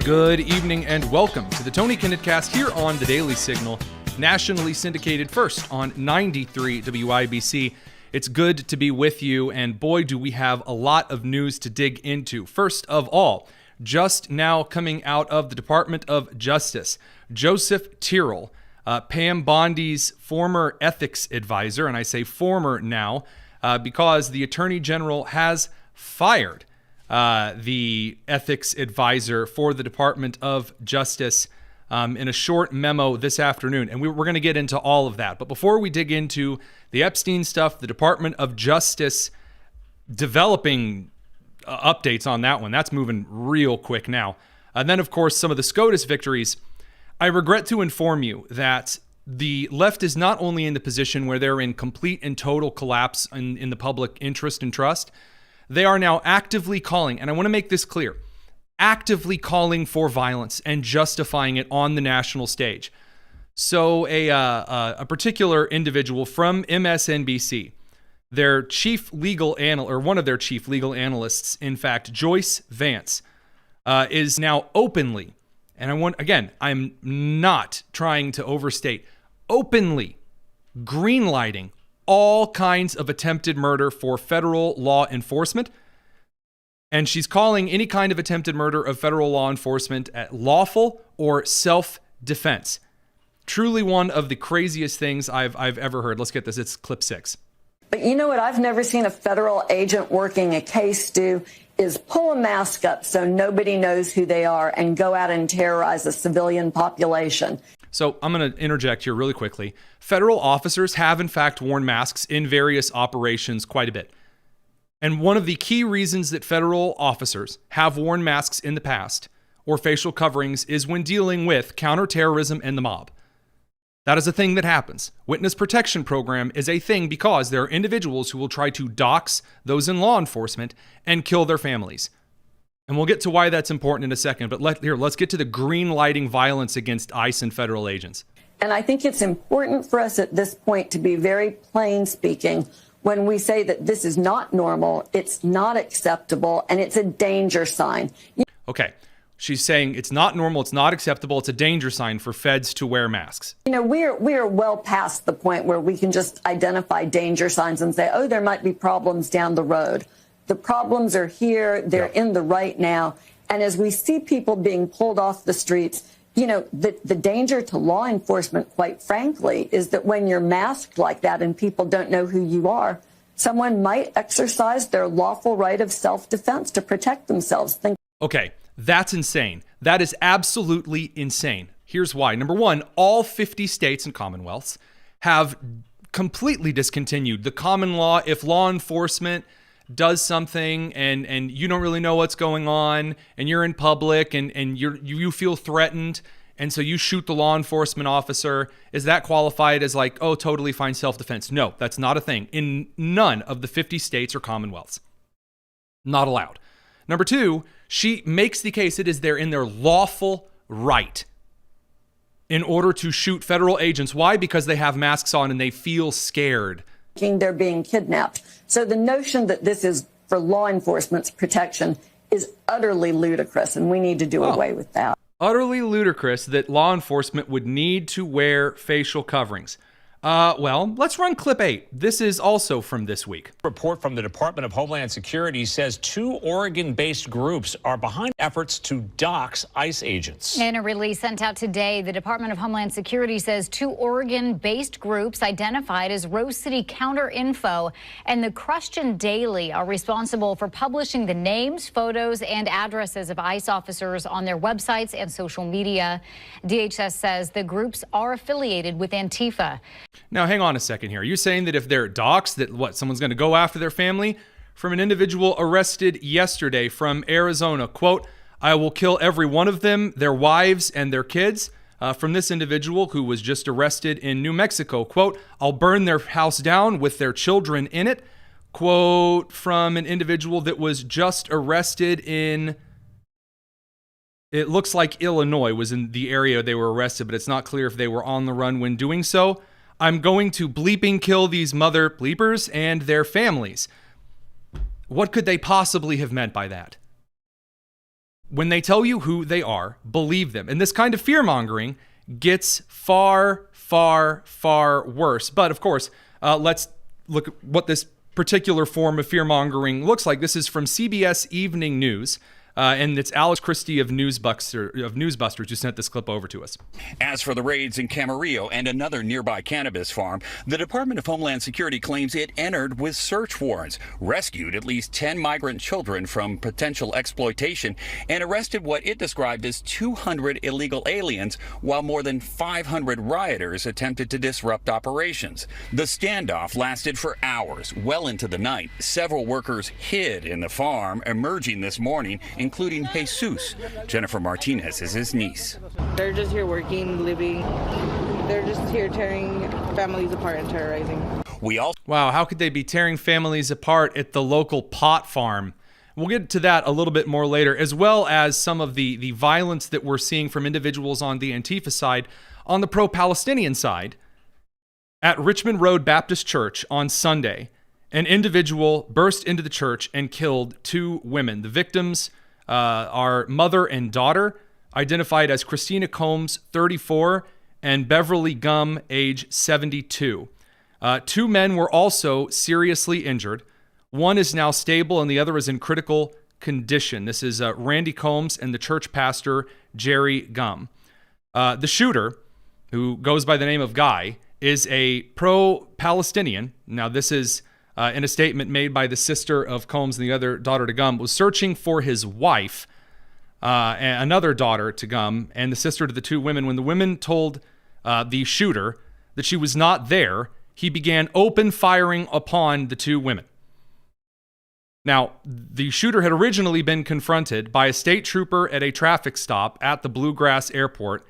Good evening and welcome to the Tony Kinnett cast here on the Daily Signal, nationally syndicated first on 93 WIBC. It's good to be with you, and boy, do we have a lot of news to dig into. First of all, just now coming out of the Department of Justice, Joseph Tyrrell, Pam Bondi's former ethics advisor, and I say former now because the Attorney General has fired the ethics advisor for the Department of Justice in a short memo this afternoon. And we're going to get into all of that. But before we dig into the Epstein stuff, the Department of Justice developing updates on that one, that's moving real quick now. And then, of course, some of the SCOTUS victories. I regret to inform you that the left is not only in the position where they're in complete and total collapse in the public interest and trust, they are now actively calling, and I want to make this clear, actively calling for violence and justifying it on the national stage. So a particular individual from MSNBC, their chief legal or one of their chief legal analysts, in fact, Joyce Vance, is now openly, and I'm not trying to overstate, openly greenlighting all kinds of attempted murder for federal law enforcement. And she's calling any kind of attempted murder of federal law enforcement lawful or self-defense. Truly one of the craziest things I've ever heard. Let's get this. It's clip 6. But you know what I've never seen a federal agent working a case do is pull a mask up so nobody knows who they are and go out and terrorize a civilian population. So I'm going to interject here really quickly. Federal officers have, in fact, worn masks in various operations quite a bit. And one of the key reasons that federal officers have worn masks in the past, or facial coverings, is when dealing with counterterrorism and the mob. That is a thing that happens. Witness protection program is a thing because there are individuals who will try to dox those in law enforcement and kill their families. And we'll get to why that's important in a second, but let's get to the green lighting violence against ICE and federal agents. And I think it's important for us at this point to be very plain speaking when we say that this is not normal, it's not acceptable, and it's a danger sign. Okay, she's saying it's not normal, it's not acceptable, it's a danger sign for feds to wear masks. You know, we are well past the point where we can just identify danger signs and say, oh, there might be problems down the road. The problems are here, they're in the right now. And as we see people being pulled off the streets, you know, the danger to law enforcement, quite frankly, is that when you're masked like that and people don't know who you are, someone might exercise their lawful right of self-defense to protect themselves. Okay, that's insane. That is absolutely insane. Here's why. Number one, all 50 states and commonwealths have completely discontinued the common law. If law enforcement does something and you don't really know what's going on and you're in public and you feel threatened and so you shoot the law enforcement officer, is that qualified as like, oh, totally fine self-defense? No, that's not a thing in none of the 50 states or commonwealths. Not allowed. Number two, she makes the case it is in their lawful right in order to shoot federal agents. Why? Because they have masks on and they feel scared. They're being kidnapped. So the notion that this is for law enforcement's protection is utterly ludicrous, and we need to do away with that. Utterly ludicrous that law enforcement would need to wear facial coverings. Well, let's run clip 8. This is also from this week. Report from the Department of Homeland Security says 2 Oregon-based groups are behind efforts to dox ICE agents. In a release sent out today, the Department of Homeland Security says 2 Oregon-based groups identified as Rose City Counter Info and the Christian Daily are responsible for publishing the names, photos, and addresses of ICE officers on their websites and social media. DHS says the groups are affiliated with Antifa. Now, hang on a second here. Are you saying that if they're doxxed, that someone's going to go after their family? From an individual arrested yesterday from Arizona, quote, I will kill every one of them, their wives and their kids. From this individual who was just arrested in New Mexico, quote, I'll burn their house down with their children in it. Quote from an individual that was just arrested in, it looks like Illinois was in the area they were arrested, but it's not clear if they were on the run when doing so. I'm going to bleeping kill these mother bleepers and their families. What could they possibly have meant by that? when they tell you who they are, believe them. And this kind of fear-mongering gets far, far, far worse. But of course, let's look at what this particular form of fear-mongering looks like. This is from CBS Evening News. And it's Alex Christie of Newsbusters who sent this clip over to us. As for the raids in Camarillo and another nearby cannabis farm, the Department of Homeland Security claims it entered with search warrants, rescued at least 10 migrant children from potential exploitation, and arrested what it described as 200 illegal aliens, while more than 500 rioters attempted to disrupt operations. The standoff lasted for hours, well into the night. Several workers hid in the farm, emerging this morning, including Jesus. Jennifer Martinez is his niece. They're just here working, living. They're just here tearing families apart and terrorizing. Wow, how could they be tearing families apart at the local pot farm? We'll get to that a little bit more later, as well as some of the violence that we're seeing from individuals on the Antifa side. On the pro-Palestinian side, at Richmond Road Baptist Church on Sunday, an individual burst into the church and killed 2 women. The victims are mother and daughter, identified as Christina Combs, 34, and Beverly Gum, age 72. 2 men were also seriously injured. One is now stable and the other is in critical condition. This is Randy Combs and the church pastor, Jerry Gum. The shooter, who goes by the name of Guy, is a pro-Palestinian. Now, this is in a statement made by the sister of Combs and the other daughter to Gum, was searching for his wife, another daughter to Gum, and the sister to the 2 women. When the women told the shooter that she was not there, he began open firing upon the 2 women. Now, the shooter had originally been confronted by a state trooper at a traffic stop at the Bluegrass Airport.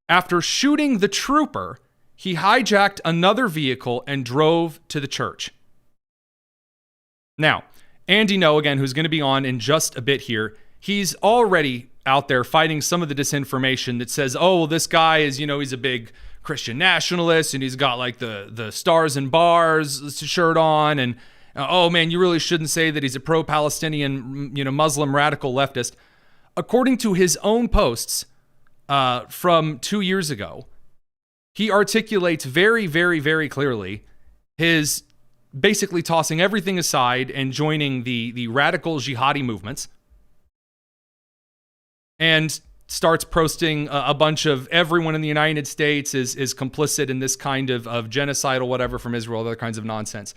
After shooting the trooper, he hijacked another vehicle and drove to the church. Now, Andy No, again, who's going to be on in just a bit here, he's already out there fighting some of the disinformation that says, oh, well, this guy is, he's a big Christian nationalist and he's got like the stars and bars shirt on. And, oh, man, you really shouldn't say that he's a pro-Palestinian, Muslim radical leftist. According to his own posts from 2 years ago, he articulates very, very, very clearly his basically tossing everything aside and joining the radical jihadi movements, and starts posting a bunch of everyone in the United States is complicit in this kind of genocide or whatever from Israel, other kinds of nonsense.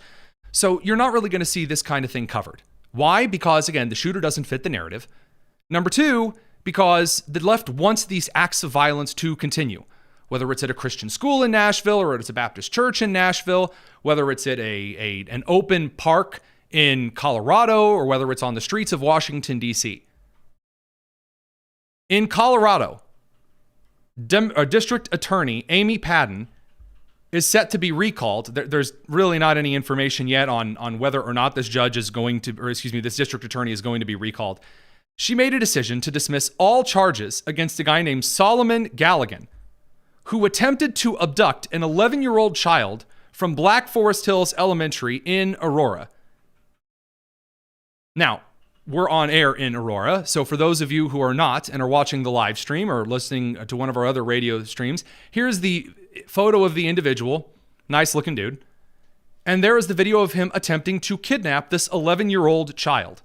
So you're not really going to see this kind of thing covered. Why? Because, again, the shooter doesn't fit the narrative. Number 2, because the left wants these acts of violence to continue. Whether it's at a Christian school in Nashville or it's a Baptist church in Nashville, whether it's at an open park in Colorado, or whether it's on the streets of Washington, D.C. In Colorado, District Attorney Amy Padden is set to be recalled. There's really not any information yet on whether or not this judge is going to, this district attorney is going to be recalled. She made a decision to dismiss all charges against a guy named Solomon Galligan, who attempted to abduct an 11-year-old child from Black Forest Hills Elementary in Aurora. Now, we're on air in Aurora, so for those of you who are not and are watching the live stream or listening to one of our other radio streams, here's the photo of the individual, nice-looking dude, and there is the video of him attempting to kidnap this 11-year-old child.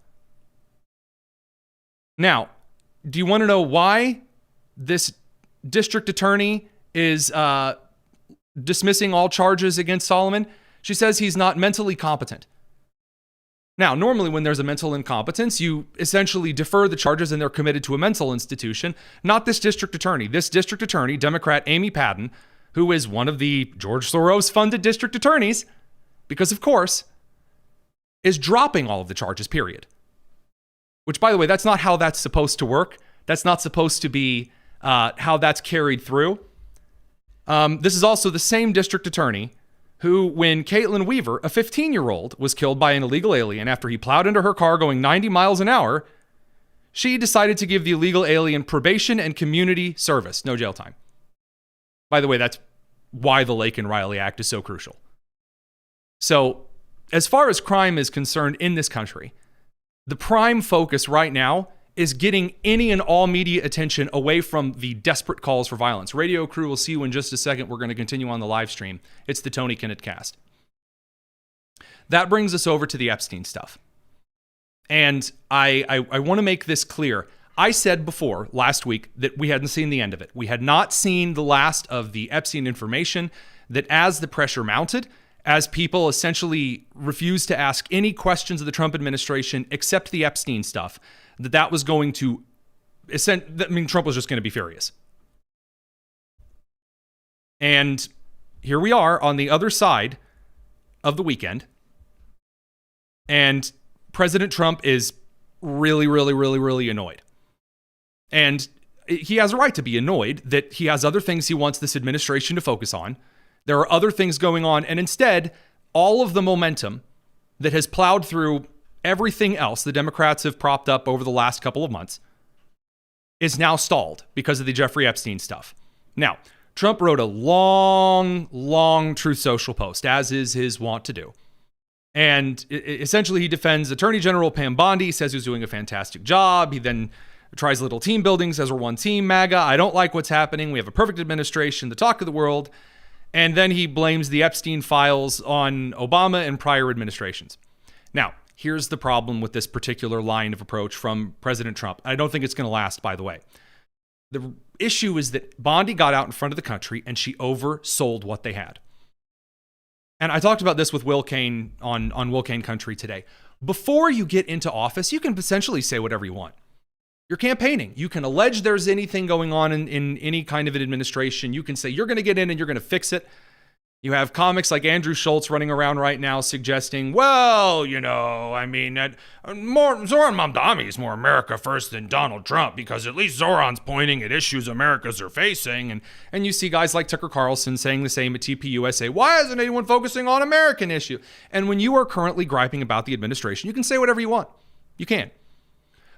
Now, do you want to know why this district attorney is dismissing all charges against Solomon? She says he's not mentally competent. Now, normally when there's a mental incompetence, you essentially defer the charges and they're committed to a mental institution. Not this district attorney. This district attorney, Democrat Amy Padden, who is one of the George Soros-funded district attorneys, because of course, is dropping all of the charges, period. Which, by the way, that's not how that's supposed to work. That's not supposed to be how that's carried through. This is also the same district attorney who, when Caitlin Weaver, a 15-year-old, was killed by an illegal alien after he plowed into her car going 90 miles an hour, she decided to give the illegal alien probation and community service, no jail time. By the way, that's why the Lake and Riley Act is so crucial. So, as far as crime is concerned in this country, the prime focus right now is getting any and all media attention away from the desperate calls for violence. Radio crew, will see you in just a second. We're going to continue on the live stream. It's the Tony Kinnett Cast. That brings us over to the Epstein stuff. And I want to make this clear. I said before last week that we hadn't seen the end of it. We had not seen the last of the Epstein information, that as the pressure mounted, as people essentially refused to ask any questions of the Trump administration except the Epstein stuff, that was going to, Trump was just going to be furious. And here we are on the other side of the weekend. And President Trump is really, really, really, really annoyed. And he has a right to be annoyed that he has other things he wants this administration to focus on. There are other things going on. And instead, all of the momentum that has plowed through everything else the Democrats have propped up over the last couple of months is now stalled because of the Jeffrey Epstein stuff. Now, Trump wrote a long Truth Social post, as is his wont to do. And essentially, he defends Attorney General Pam Bondi, says he's doing a fantastic job. He then tries little team building, says we're one team, MAGA. I don't like what's happening. We have a perfect administration, the talk of the world. And then he blames the Epstein files on Obama and prior administrations. Now, here's the problem with this particular line of approach from President Trump. I don't think it's going to last, by the way. The issue is that Bondi got out in front of the country and she oversold what they had. And I talked about this with Will Cain on Will Cain Country today. Before you get into office, you can essentially say whatever you want. You're campaigning. You can allege there's anything going on in any kind of an administration. You can say you're going to get in and you're going to fix it. You have comics like Andrew Schultz running around right now suggesting, well, Zoran Mamdani is more America first than Donald Trump because at least Zoran's pointing at issues Americans are facing. And you see guys like Tucker Carlson saying the same at TPUSA. Why isn't anyone focusing on American issue? And when you are currently griping about the administration, you can say whatever you want. You can.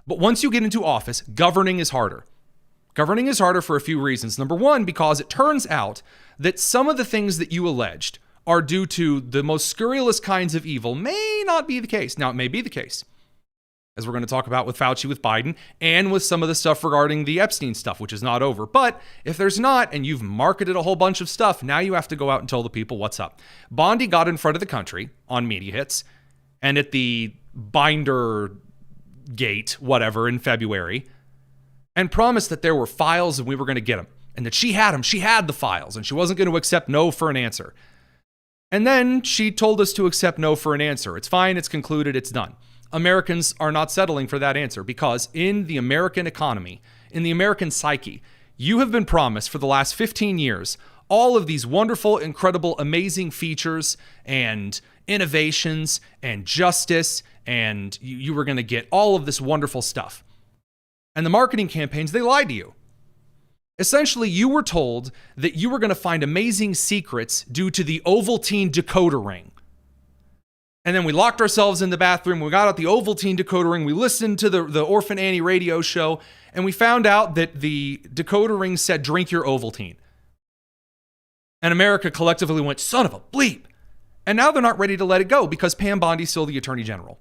But once you get into office, governing is harder. Governing is harder for a few reasons. Number one, because it turns out that some of the things that you alleged are due to the most scurrilous kinds of evil may not be the case. Now, it may be the case, as we're going to talk about with Fauci, with Biden, and with some of the stuff regarding the Epstein stuff, which is not over. But if there's not, and you've marketed a whole bunch of stuff, now you have to go out and tell the people what's up. Bondi got in front of the country on media hits and at the binder gate, whatever, in February, and promised that there were files and we were going to get them, and that she had them. She had the files, and she wasn't going to accept no for an answer. And then she told us to accept no for an answer. It's fine. It's concluded. It's done. Americans are not settling for that answer because in the American economy, in the American psyche, you have been promised for the last 15 years all of these wonderful, incredible, amazing features and innovations and justice, and you were going to get all of this wonderful stuff. And the marketing campaigns, they lied to you. Essentially, you were told that you were going to find amazing secrets due to the Ovaltine decoder ring. And then we locked ourselves in the bathroom. We got out the Ovaltine decoder ring. We listened to the Orphan Annie radio show, and we found out that the decoder ring said, drink your Ovaltine. And America collectively went, son of a bleep. And now they're not ready to let it go because Pam Bondi's still the Attorney General.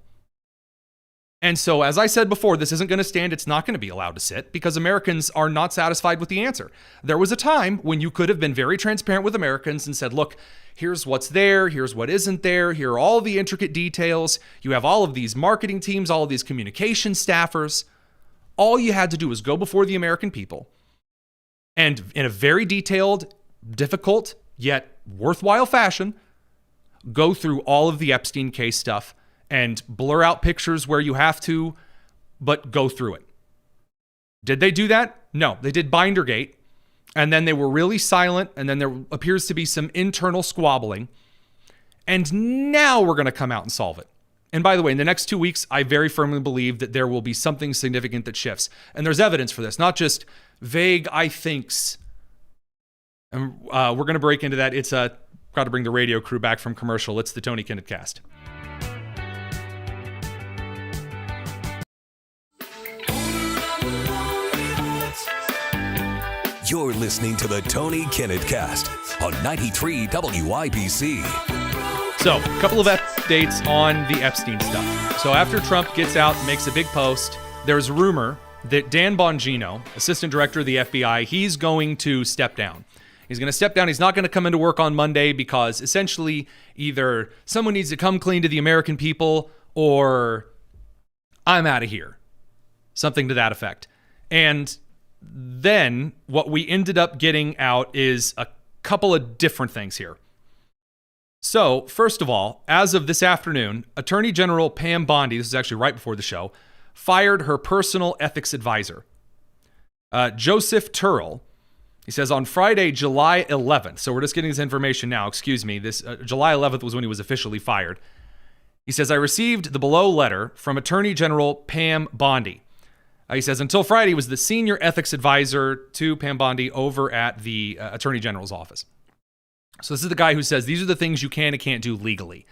And so, as I said before, this isn't going to stand. It's not going to be allowed to sit because Americans are not satisfied with the answer. There was a time when you could have been very transparent with Americans and said, look, here's what's there. Here's what isn't there. Here are all the intricate details. You have all of these marketing teams, all of these communication staffers. All you had to do was go before the American people and in a very detailed, difficult, yet worthwhile fashion, go through all of the Epstein case stuff and blur out pictures where you have to, but go through it. Did they do that? No, they did Bindergate, and then they were really silent, and then there appears to be some internal squabbling, and now we're going to come out and solve it. And by the way, in the next 2 weeks, I very firmly believe that there will be something significant that shifts, and there's evidence for this, not just vague I thinks. And we're going to break into that. It's got to bring the radio crew back from commercial. It's the Tony Kinnett Cast. You're listening to the Tony Kinnett Cast on 93 WIBC. So, a couple of updates on the Epstein stuff. So after Trump gets out, makes a big post, there's rumor that Dan Bongino, assistant director of the FBI, he's going to step down. He's going to step down. He's not going to come into work on Monday because essentially either someone needs to come clean to the American people or I'm out of here. Something to that effect. And then what we ended up getting out is a couple of different things here. So, first of all, as of this afternoon, Attorney General Pam Bondi, this is actually right before the show, fired her personal ethics advisor. Joseph Turrell, he says on Friday, July 11th, so we're just getting this information now, excuse me, this July 11th was when he was officially fired. He says, I received the below letter from Attorney General Pam Bondi. He says, until Friday, he was the senior ethics advisor to Pam Bondi over at the Attorney General's office. So this is the guy who says, these are the things you can and can't do legally.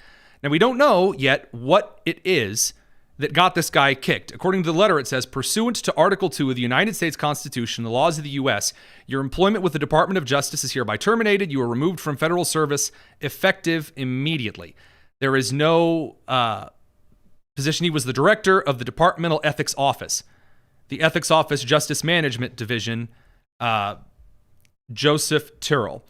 Now, we don't know yet what it is that got this guy kicked. According to the letter, it says, pursuant to Article 2 of the United States Constitution, the laws of the U.S., your employment with the Department of Justice is hereby terminated. You are removed from federal service effective immediately. There is no position. He was the director of the Departmental Ethics Office. The Ethics Office Justice Management Division, Joseph Turrell.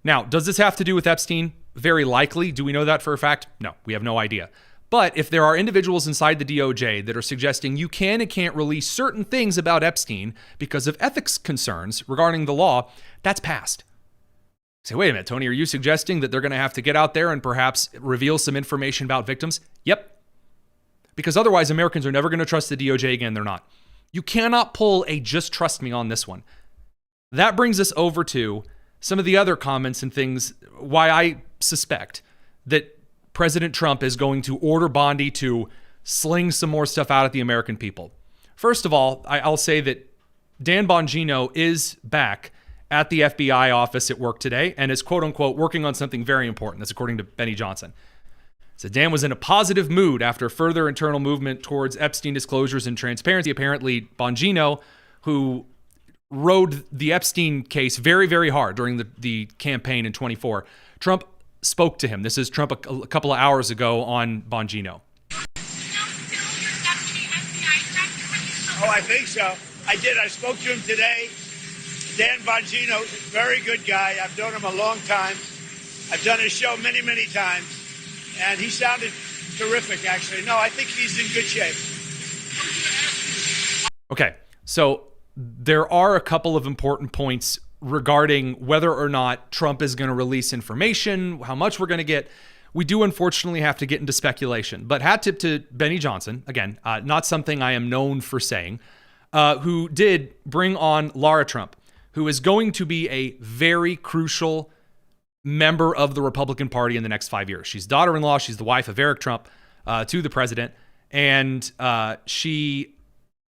Now, does this have to do with Epstein? Very likely. Do we know that for a fact? No, we have no idea. But if there are individuals inside the DOJ that are suggesting you can and can't release certain things about Epstein because of ethics concerns regarding the law, that's passed. Say, wait a minute, Tony, are you suggesting that they're going to have to get out there and perhaps reveal some information about victims? Yep. Because otherwise, Americans are never going to trust the DOJ again. They're not. You cannot pull a just trust me on this one. That brings us over to some of the other comments and things why I suspect that President Trump is going to order Bondi to sling some more stuff out at the American people. First of all, I'll say that Dan Bongino is back at the FBI office at work today and is, quote unquote, working on something very important. That's according to Benny Johnson. So Dan was in a positive mood after further internal movement towards Epstein disclosures and transparency. Apparently, Bongino, who rode the Epstein case very, very hard during the campaign in 24, Trump spoke to him. This is Trump a couple of hours ago on Bongino. Oh, I think so. I did. I spoke to him today. Dan Bongino, very good guy. I've known him a long time. I've done his show many, many times. And he sounded terrific, actually. No, I think he's in good shape. Okay, so there are a couple of important points regarding whether or not Trump is going to release information, how much we're going to get. We do unfortunately have to get into speculation. But hat tip to Benny Johnson, again, not something I am known for saying, who did bring on Lara Trump, who is going to be a very crucial member of the Republican Party in the next 5 years. She's daughter-in-law. She's the wife of Eric Trump, to the president. And she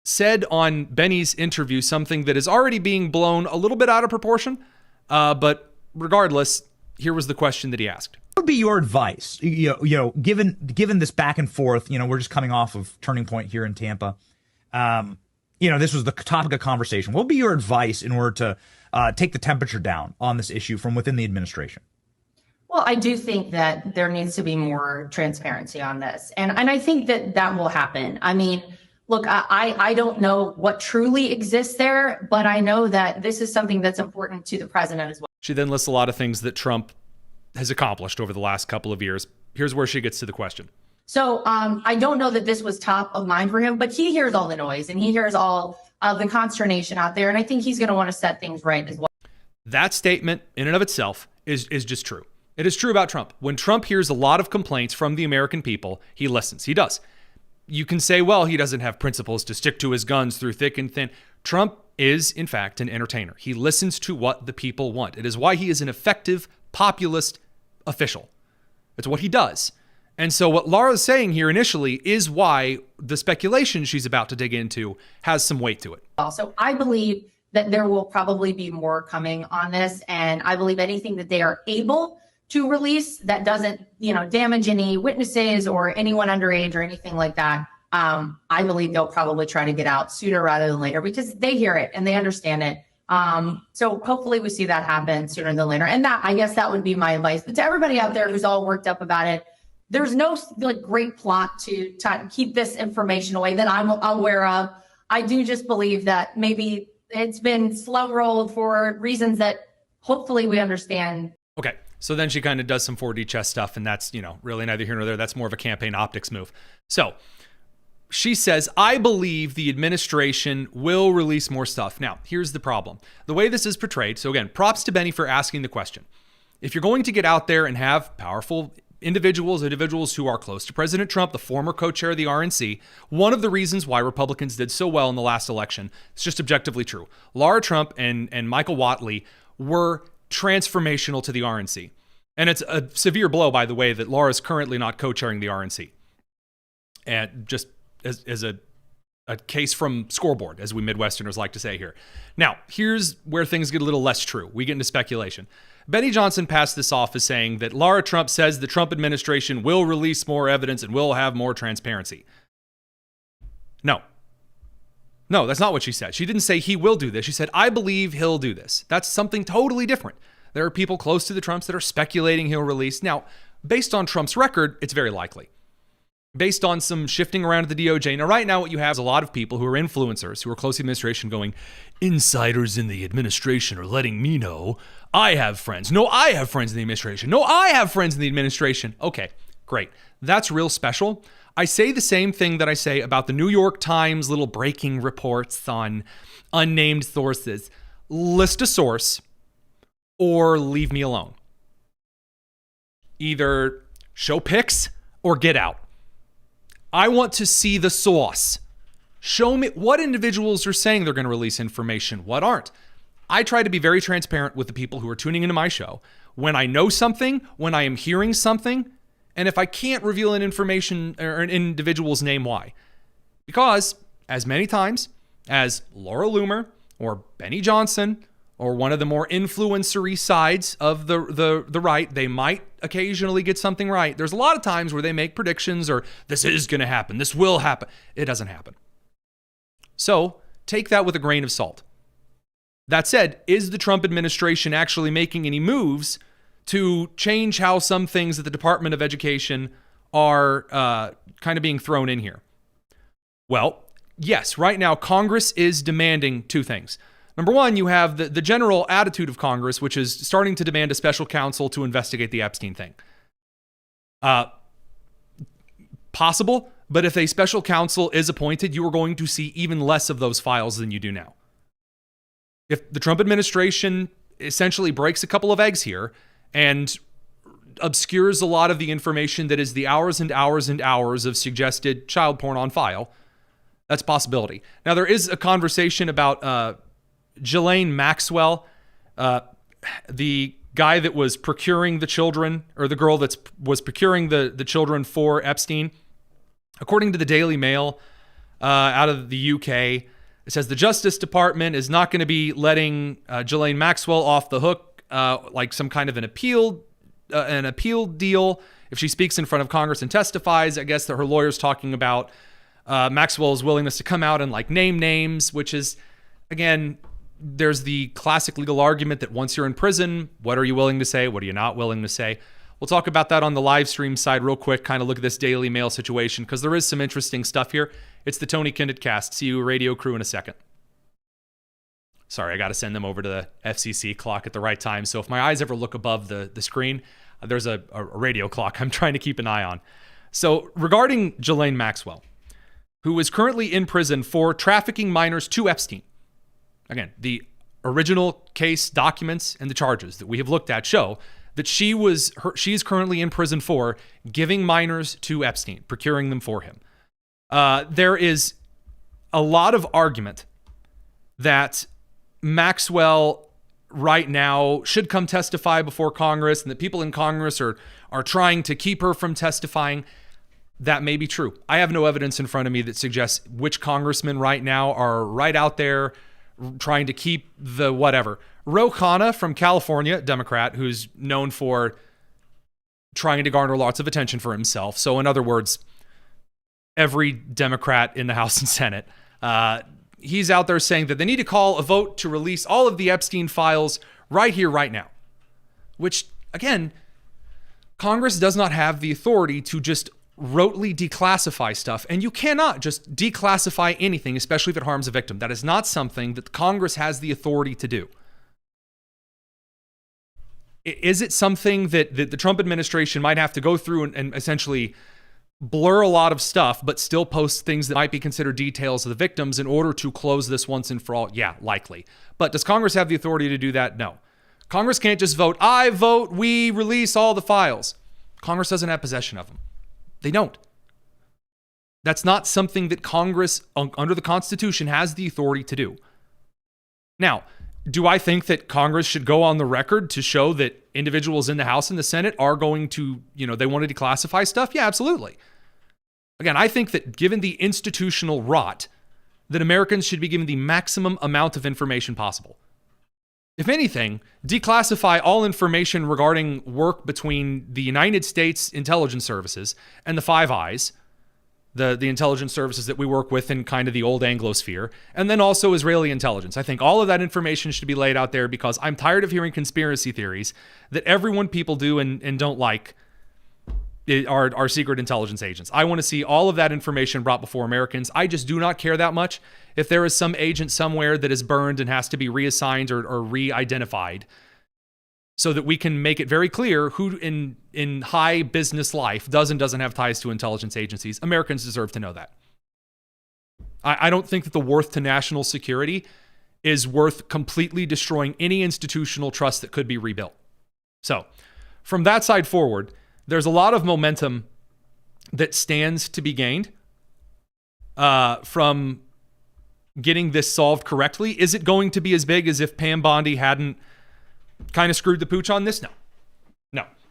said on Benny's interview something that is already being blown a little bit out of proportion. But regardless, here was the question that he asked. What would be your advice? You know, given this back and forth, we're just coming off of Turning Point here in Tampa. This was the topic of conversation. What would be your advice in order to take the temperature down on this issue from within the administration? Well, I do think that there needs to be more transparency on this. And I think that will happen. I mean, look, I don't know what truly exists there, but I know that this is something that's important to the president as well. She then lists a lot of things that Trump has accomplished over the last couple of years. Here's where she gets to the question. So I don't know that this was top of mind for him, but he hears all the noise and he hears all of the consternation out there. And I think he's going to want to set things right as well. That statement in and of itself is just true. It is true about Trump. When Trump hears a lot of complaints from the American people, he listens. He does. You can say, well, he doesn't have principles to stick to his guns through thick and thin. Trump is, in fact, an entertainer. He listens to what the people want. It is why he is an effective populist official. It's what he does. And so what Lara's saying here initially is why the speculation she's about to dig into has some weight to it. Also, I believe that there will probably be more coming on this. And I believe anything that they are able to release that doesn't, damage any witnesses or anyone underage or anything like that, I believe they'll probably try to get out sooner rather than later because they hear it and they understand it. So hopefully we see that happen sooner than later. And I guess that would be my advice. But to everybody out there who's all worked up about it, there's no great plot to keep this information away that I'm aware of. I do just believe that maybe it's been slow rolled for reasons that hopefully we understand. Okay. So then she kind of does some 4D chess stuff, and that's, really neither here nor there. That's more of a campaign optics move. So she says, I believe the administration will release more stuff. Now, here's the problem. The way this is portrayed, so again, props to Benny for asking the question. If you're going to get out there and have powerful individuals who are close to President Trump, the former co-chair of the RNC, one of the reasons why Republicans did so well in the last election, it's just objectively true. Lara Trump and Michael Whatley were transformational to the RNC. And it's a severe blow, by the way, that Laura is currently not co-chairing the RNC. And just as a case from scoreboard, as we Midwesterners like to say here. Now, here's where things get a little less true. We get into speculation. Benny Johnson passed this off as saying that Lara Trump says the Trump administration will release more evidence and will have more transparency. No, that's not what she said. She didn't say he will do this. She said, I believe he'll do this. That's something totally different. There are people close to the Trumps that are speculating he'll release. Now, based on Trump's record, it's very likely. Based on some shifting around at the DOJ. Now, right now, what you have is a lot of people who are influencers, who are close to the administration going, insiders in the administration are letting me know I have friends. No, I have friends in the administration. No, I have friends in the administration. Okay, great. That's real special. I say the same thing that I say about the New York Times little breaking reports on unnamed sources. List a source or leave me alone. Either show pics or get out. I want to see the source. Show me what individuals are saying they're going to release information, what aren't. I try to be very transparent with the people who are tuning into my show. When I know something, when I am hearing something, and if I can't reveal an information or an individual's name, why? Because as many times as Laura Loomer or Benny Johnson or one of the more influencery sides of the right, they might occasionally get something right. There's a lot of times where they make predictions or this is going to happen, this will happen. It doesn't happen. So take that with a grain of salt. That said, is the Trump administration actually making any moves to change how some things at the Department of Education are kind of being thrown in here? Well, yes, right now Congress is demanding two things. Number one, you have the general attitude of Congress, which is starting to demand a special counsel to investigate the Epstein thing. Possible, but if a special counsel is appointed, you are going to see even less of those files than you do now. If the Trump administration essentially breaks a couple of eggs here and obscures a lot of the information that is the hours and hours and hours of suggested child porn on file, that's a possibility. Now, there is a conversation about Ghislaine Maxwell, the guy that was procuring the children, or the girl that was procuring the children for Epstein. According to the Daily Mail out of the UK, it says the Justice Department is not going to be letting Ghislaine Maxwell off the hook, like some kind of an appeal deal. If she speaks in front of Congress and testifies, I guess that her lawyer's talking about Maxwell's willingness to come out and name names, which is, again, there's the classic legal argument that once you're in prison, what are you willing to say? What are you not willing to say? We'll talk about that on the live stream side real quick, kind of look at this Daily Mail situation, because there is some interesting stuff here. It's the Tony Kinnett cast. See you, radio crew, in a second. Sorry, I got to send them over to the FCC clock at the right time. So if my eyes ever look above the screen, there's a radio clock I'm trying to keep an eye on. So regarding Ghislaine Maxwell, who is currently in prison for trafficking minors to Epstein. Again, the original case documents and the charges that we have looked at show that she is currently in prison for giving minors to Epstein, procuring them for him. There is a lot of argument that Maxwell right now should come testify before Congress, and that people in Congress are trying to keep her from testifying. That may be true. I have no evidence in front of me that suggests which congressmen right now are right out there trying to keep the whatever. Ro Khanna from California, Democrat, who's known for trying to garner lots of attention for himself. So in other words, every Democrat in the House and Senate, he's out there saying that they need to call a vote to release all of the Epstein files right here, right now. Which, again, Congress does not have the authority to just rotely declassify stuff, and you cannot just declassify anything, especially if it harms a victim. That is not something that Congress has the authority to do. Is it something that the Trump administration might have to go through and essentially blur a lot of stuff, but still post things that might be considered details of the victims in order to close this once and for all? Yeah, likely. But does Congress have the authority to do that? No. Congress can't just vote, I vote, we release all the files. Congress doesn't have possession of them. They don't. That's not something that Congress, under the Constitution, has the authority to do. Now, do I think that Congress should go on the record to show that individuals in the House and the Senate are going to, they want to declassify stuff? Yeah, absolutely. Again, I think that given the institutional rot, that Americans should be given the maximum amount of information possible. If anything, declassify all information regarding work between the United States intelligence services and the Five Eyes, the intelligence services that we work with in kind of the old Anglosphere, and then also Israeli intelligence. I think all of that information should be laid out there because I'm tired of hearing conspiracy theories that everyone people do and don't like are secret intelligence agents. I want to see all of that information brought before Americans. I just do not care that much if there is some agent somewhere that is burned and has to be reassigned or re-identified, so that we can make it very clear who in high business life doesn't have ties to intelligence agencies. Americans deserve to know that. I don't think that the worth to national security is worth completely destroying any institutional trust that could be rebuilt. So from that side forward, there's a lot of momentum that stands to be gained from getting this solved correctly. Is it going to be as big as if Pam Bondi hadn't kind of screwed the pooch on this? No.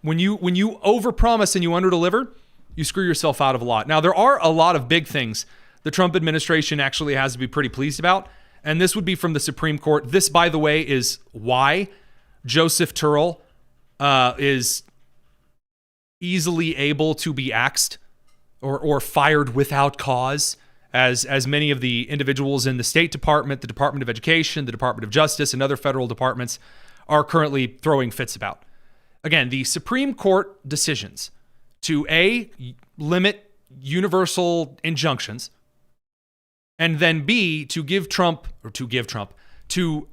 When you overpromise and you underdeliver, you screw yourself out of a lot. Now, there are a lot of big things the Trump administration actually has to be pretty pleased about, and this would be from the Supreme Court. This, by the way, is why Joseph Turrell is easily able to be axed or fired without cause, as many of the individuals in the State Department, the Department of Education, the Department of Justice, and other federal departments are currently throwing fits about. Again, the Supreme Court decisions to limit universal injunctions, and then B, to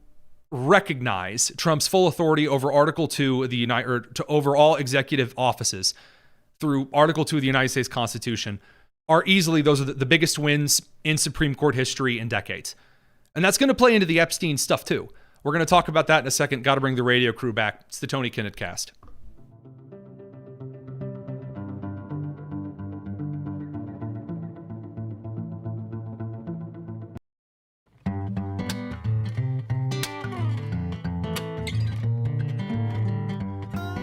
recognize Trump's full authority over Article 2 of the over all executive offices through Article 2 of the United States Constitution, those are the biggest wins in Supreme Court history in decades. And that's going to play into the Epstein stuff too. We're going to talk about that in a second. Got to bring the radio crew back. It's the Tony Kinnett Cast.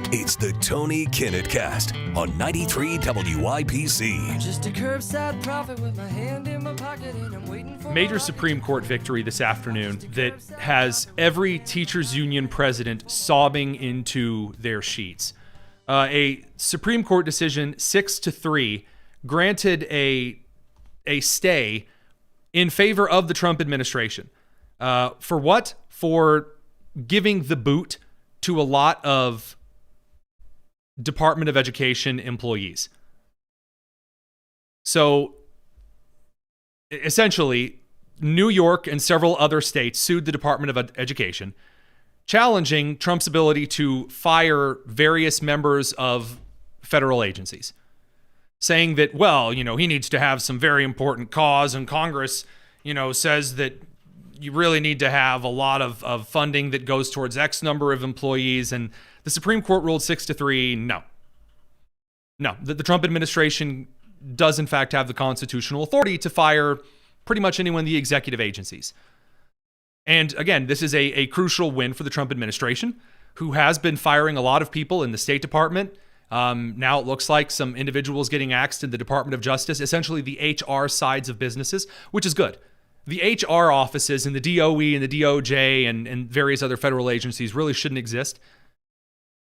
It's the Tony Kinnett Cast on 93 WIPC. Just a curbside prophet with my hand in my pocket and I'm waiting for Major Supreme Court victory this afternoon that has every teachers union president sobbing into their sheets. A Supreme Court decision 6-3 granted a stay in favor of the Trump administration. For what? For giving the boot to a lot of Department of Education employees. So essentially, New York and several other states sued the Department of Education, challenging Trump's ability to fire various members of federal agencies, saying that, well, he needs to have some very important cause, and Congress, says that you really need to have a lot of funding that goes towards X number of employees, and the Supreme Court ruled 6-3, no. The Trump administration does in fact have the constitutional authority to fire pretty much anyone in the executive agencies. And again, this is a crucial win for the Trump administration, who has been firing a lot of people in the State Department. Now it looks like some individuals getting axed in the Department of Justice, essentially the HR sides of businesses, which is good. The HR offices in the DOE and the DOJ and various other federal agencies really shouldn't exist.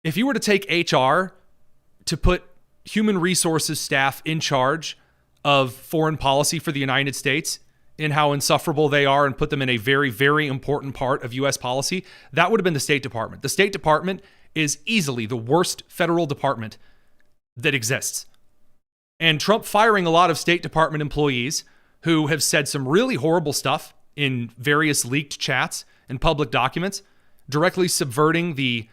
If you were to take HR to put human resources staff in charge of foreign policy for the United States in how insufferable they are and put them in a very, very important part of U.S. policy, that would have been the State Department. The State Department is easily the worst federal department that exists. And Trump firing a lot of State Department employees who have said some really horrible stuff in various leaked chats and public documents, directly subverting the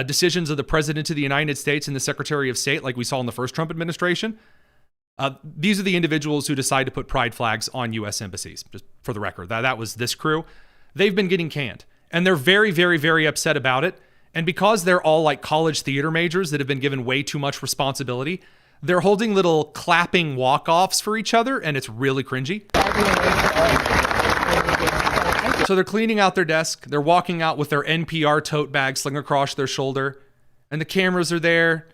decisions of the President of the United States and the Secretary of State, like we saw in the first Trump administration. These are the individuals who decide to put pride flags on U.S. embassies, just for the record. That was this crew. They've been getting canned, and they're very, very, very upset about it. And because they're all like college theater majors that have been given way too much responsibility, they're holding little clapping walk-offs for each other, and it's really cringy. So they're cleaning out their desk. They're walking out with their NPR tote bag slung across their shoulder, and the cameras are there,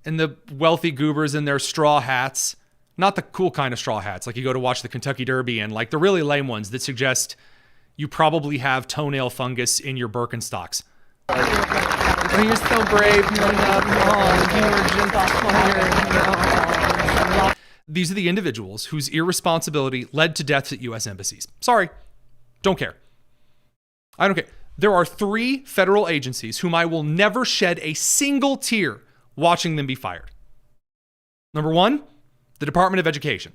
and the wealthy goobers in their straw hats. Not the cool kind of straw hats, like you go to watch the Kentucky Derby, and like the really lame ones that suggest you probably have toenail fungus in your Birkenstocks. Oh, you're so brave. These are the individuals whose irresponsibility led to deaths at U.S. embassies. Sorry. Don't care. I don't care. There are 3 federal agencies whom I will never shed a single tear watching them be fired. Number 1, the Department of Education.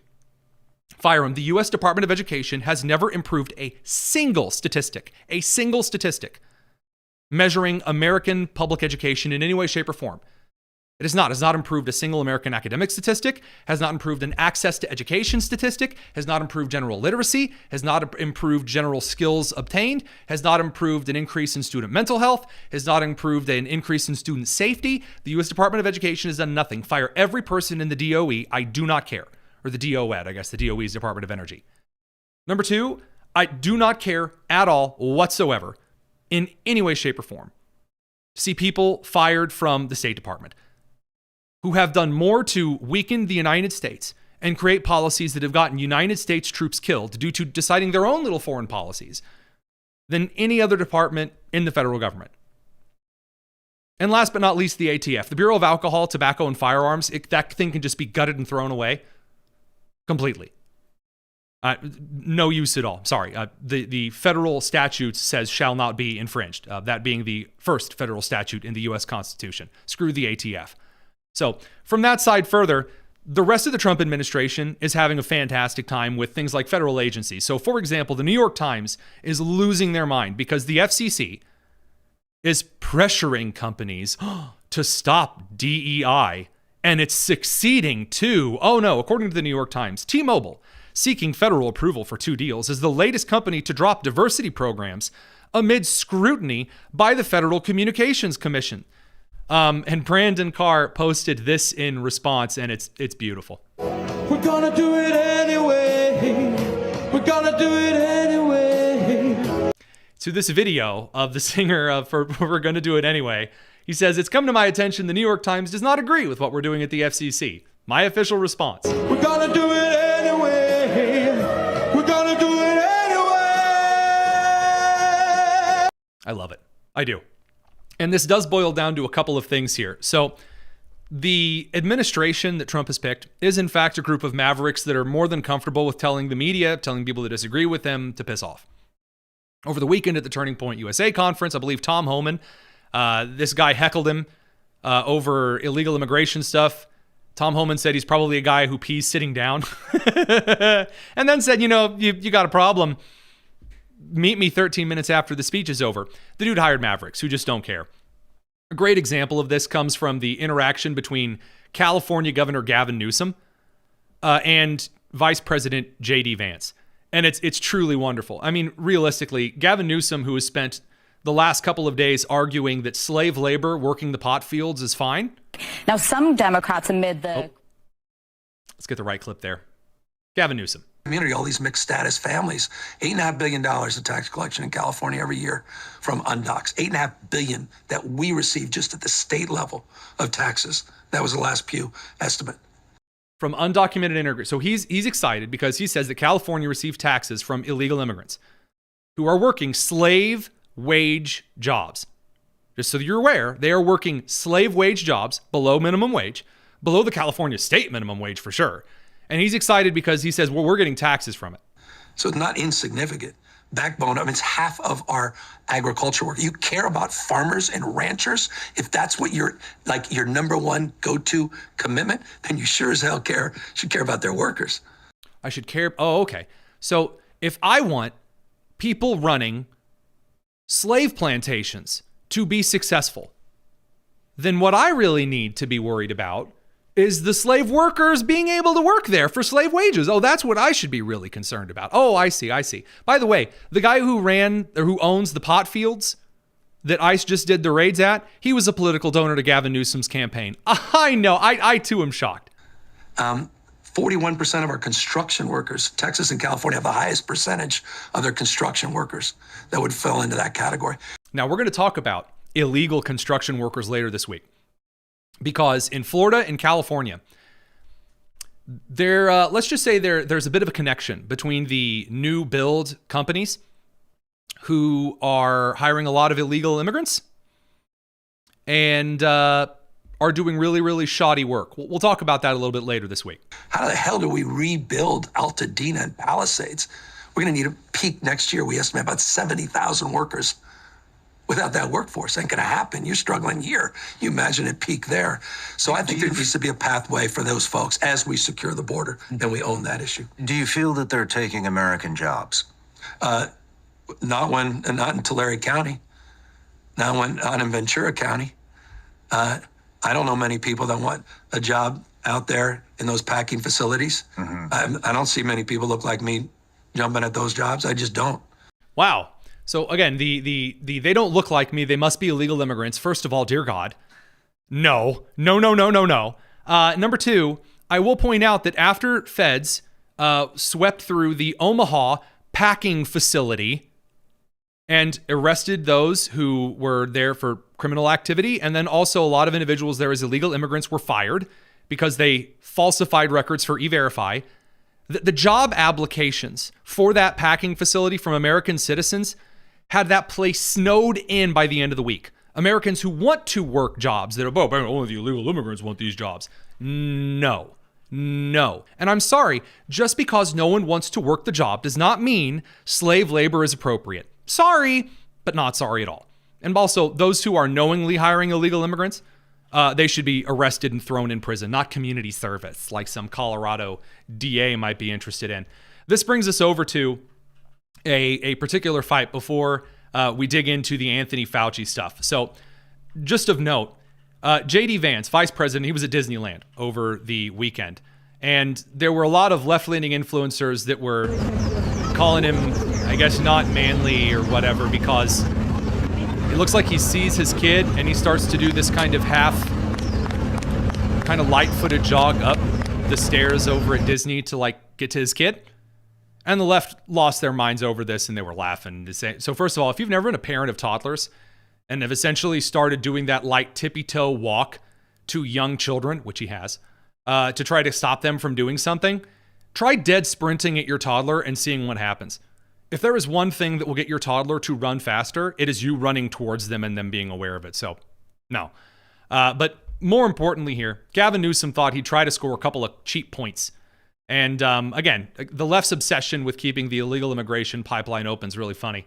Fire them. The U.S. Department of Education has never improved a single statistic measuring American public education in any way, shape, or form. It has not. It has not improved a single American academic statistic, has not improved an access to education statistic, has not improved general literacy, has not improved general skills obtained, has not improved an increase in student mental health, has not improved an increase in student safety. The U.S. Department of Education has done nothing. Fire every person in the DOE. I do not care. Or the DOED, I guess. The DOE is Department of Energy. Number 2, I do not care at all whatsoever in any way, shape, or form to see people fired from the State Department who have done more to weaken the United States and create policies that have gotten United States troops killed due to deciding their own little foreign policies than any other department in the federal government. And last but not least, the ATF, the Bureau of Alcohol, Tobacco, and Firearms. That thing can just be gutted and thrown away completely. No use at all. Sorry. The federal statute says shall not be infringed, that being the first federal statute in the U.S. Constitution. Screw the ATF. So from that side further, the rest of the Trump administration is having a fantastic time with things like federal agencies. So, for example, the New York Times is losing their mind because the FCC is pressuring companies to stop DEI, and it's succeeding too. Oh no, according to the New York Times, T-Mobile, seeking federal approval for 2 deals, is the latest company to drop diversity programs amid scrutiny by the Federal Communications Commission. And Brandon Carr posted this in response, and it's beautiful. We're gonna do it anyway. We're gonna do it anyway. To this video of the singer of We're Gonna Do It Anyway, he says, "It's come to my attention the New York Times does not agree with what we're doing at the FCC. My official response. We're gonna do it anyway. We're gonna do it anyway." I love it. I do. And this does boil down to a couple of things here. So the administration that Trump has picked is in fact a group of mavericks that are more than comfortable with telling the media, telling people that disagree with them to piss off. Over the weekend at the Turning Point USA conference, I believe Tom Homan, this guy heckled him over illegal immigration stuff. Tom Homan said he's probably a guy who pees sitting down. And then said, you got a problem. Meet me 13 minutes after the speech is over. The dude hired mavericks who just don't care. A great example of this comes from the interaction between California Governor Gavin Newsom and Vice President J.D. Vance. And it's truly wonderful. I mean, realistically, Gavin Newsom, who has spent the last couple of days arguing that slave labor working the pot fields is fine. Now, some Democrats amid the... Oh. Let's get the right clip there. Gavin Newsom. Community, all these mixed status families, $8.5 billion of tax collection in California every year from undocs. $8.5 billion that we receive just at the state level of taxes. That was the last Pew estimate. From undocumented immigrants. So he's excited because he says that California receives taxes from illegal immigrants who are working slave wage jobs. Just so you're aware, they are working slave wage jobs below minimum wage, below the California state minimum wage for sure. And he's excited because he says, well, we're getting taxes from it. So it's not insignificant backbone. I mean, it's half of our agriculture work. You care about farmers and ranchers. If that's what your number one go-to commitment, then you sure as hell should care about their workers. I should care. Oh, okay. So if I want people running slave plantations to be successful, then what I really need to be worried about is the slave workers being able to work there for slave wages. Oh, that's what I should be really concerned about. Oh, I see. By the way, the guy who owns the pot fields that ICE just did the raids at, he was a political donor to Gavin Newsom's campaign. I know. I too am shocked. 41% of our construction workers, Texas and California have the highest percentage of their construction workers that would fall into that category. Now, we're going to talk about illegal construction workers later this week. Because in Florida and California, let's just say there's a bit of a connection between the new build companies who are hiring a lot of illegal immigrants and are doing really, really shoddy work. We'll talk about that a little bit later this week. How the hell do we rebuild Altadena and Palisades? We're going to need a peak next year. We estimate about 70,000 workers. Without that workforce, ain't going to happen. You're struggling here. You imagine a peak there. So I think there needs to be a pathway for those folks as we secure the border, and we own that issue. Do you feel that they're taking American jobs? Not in Tulare County. Not in Ventura County. I don't know many people that want a job out there in those packing facilities. Mm-hmm. I don't see many people look like me jumping at those jobs. I just don't. Wow. So again, the they don't look like me. They must be illegal immigrants. First of all, dear God, no. Number two, I will point out that after feds swept through the Omaha packing facility and arrested those who were there for criminal activity, and then also a lot of individuals there as illegal immigrants were fired because they falsified records for E-Verify. The job applications for that packing facility from American citizens had that place snowed in by the end of the week. Americans who want to work jobs that are, only the illegal immigrants want these jobs. No. And I'm sorry, just because no one wants to work the job does not mean slave labor is appropriate. Sorry, but not sorry at all. And also, those who are knowingly hiring illegal immigrants, they should be arrested and thrown in prison, not community service, like some Colorado DA might be interested in. This brings us over to a particular fight before we dig into the Anthony Fauci stuff. So just of note, J.D. Vance, vice president, he was at Disneyland over the weekend. And there were a lot of left-leaning influencers that were calling him, I guess, not manly or whatever, because it looks like he sees his kid and he starts to do this kind of light-footed jog up the stairs over at Disney to get to his kid. And the left lost their minds over this, and they were laughing. So first of all, if you've never been a parent of toddlers and have essentially started doing that light tippy-toe walk to young children, which he has, to try to stop them from doing something, try dead sprinting at your toddler and seeing what happens. If there is one thing that will get your toddler to run faster, it is you running towards them and them being aware of it. So, no. But more importantly here, Gavin Newsom thought he'd try to score a couple of cheap points. And again, the left's obsession with keeping the illegal immigration pipeline open is really funny.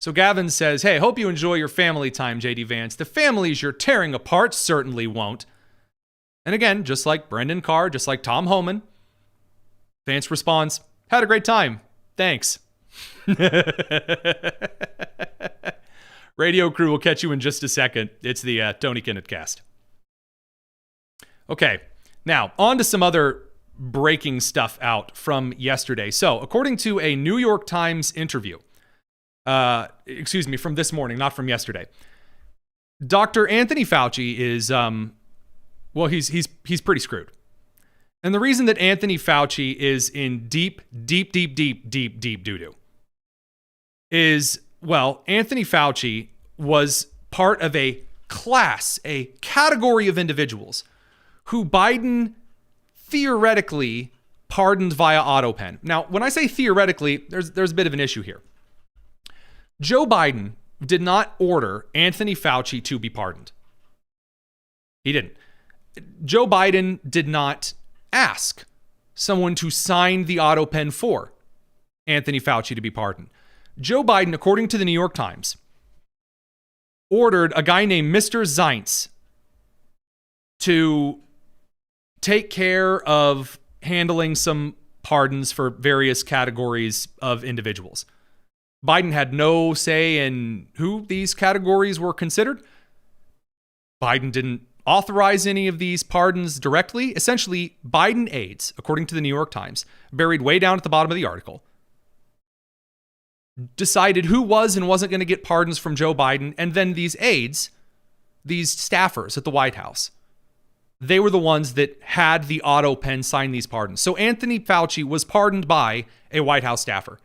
So Gavin says, hey, hope you enjoy your family time, J.D. Vance. The families you're tearing apart certainly won't. And again, just like Brendan Carr, just like Tom Homan, Vance responds, had a great time. Thanks. Radio crew will catch you in just a second. It's the Tony Kinnett cast. Okay, now on to some other breaking stuff out from yesterday. So, according to a New York Times interview, from this morning, not from yesterday, Dr. Anthony Fauci is, he's pretty screwed. And the reason that Anthony Fauci is in deep doo-doo is, Anthony Fauci was part of a category of individuals who Biden theoretically pardoned via autopen. Now, when I say theoretically, there's a bit of an issue here. Joe Biden did not order Anthony Fauci to be pardoned. He didn't. Joe Biden did not ask someone to sign the autopen for Anthony Fauci to be pardoned. Joe Biden, according to the New York Times, ordered a guy named Mr. Zients to take care of handling some pardons for various categories of individuals. Biden had no say in who these categories were considered. Biden didn't authorize any of these pardons directly. Essentially, Biden aides, according to the New York Times, buried way down at the bottom of the article, decided who was and wasn't going to get pardons from Joe Biden. And then these aides, these staffers at the White House, they were the ones that had the auto pen sign these pardons. So Anthony Fauci was pardoned by a White House staffer.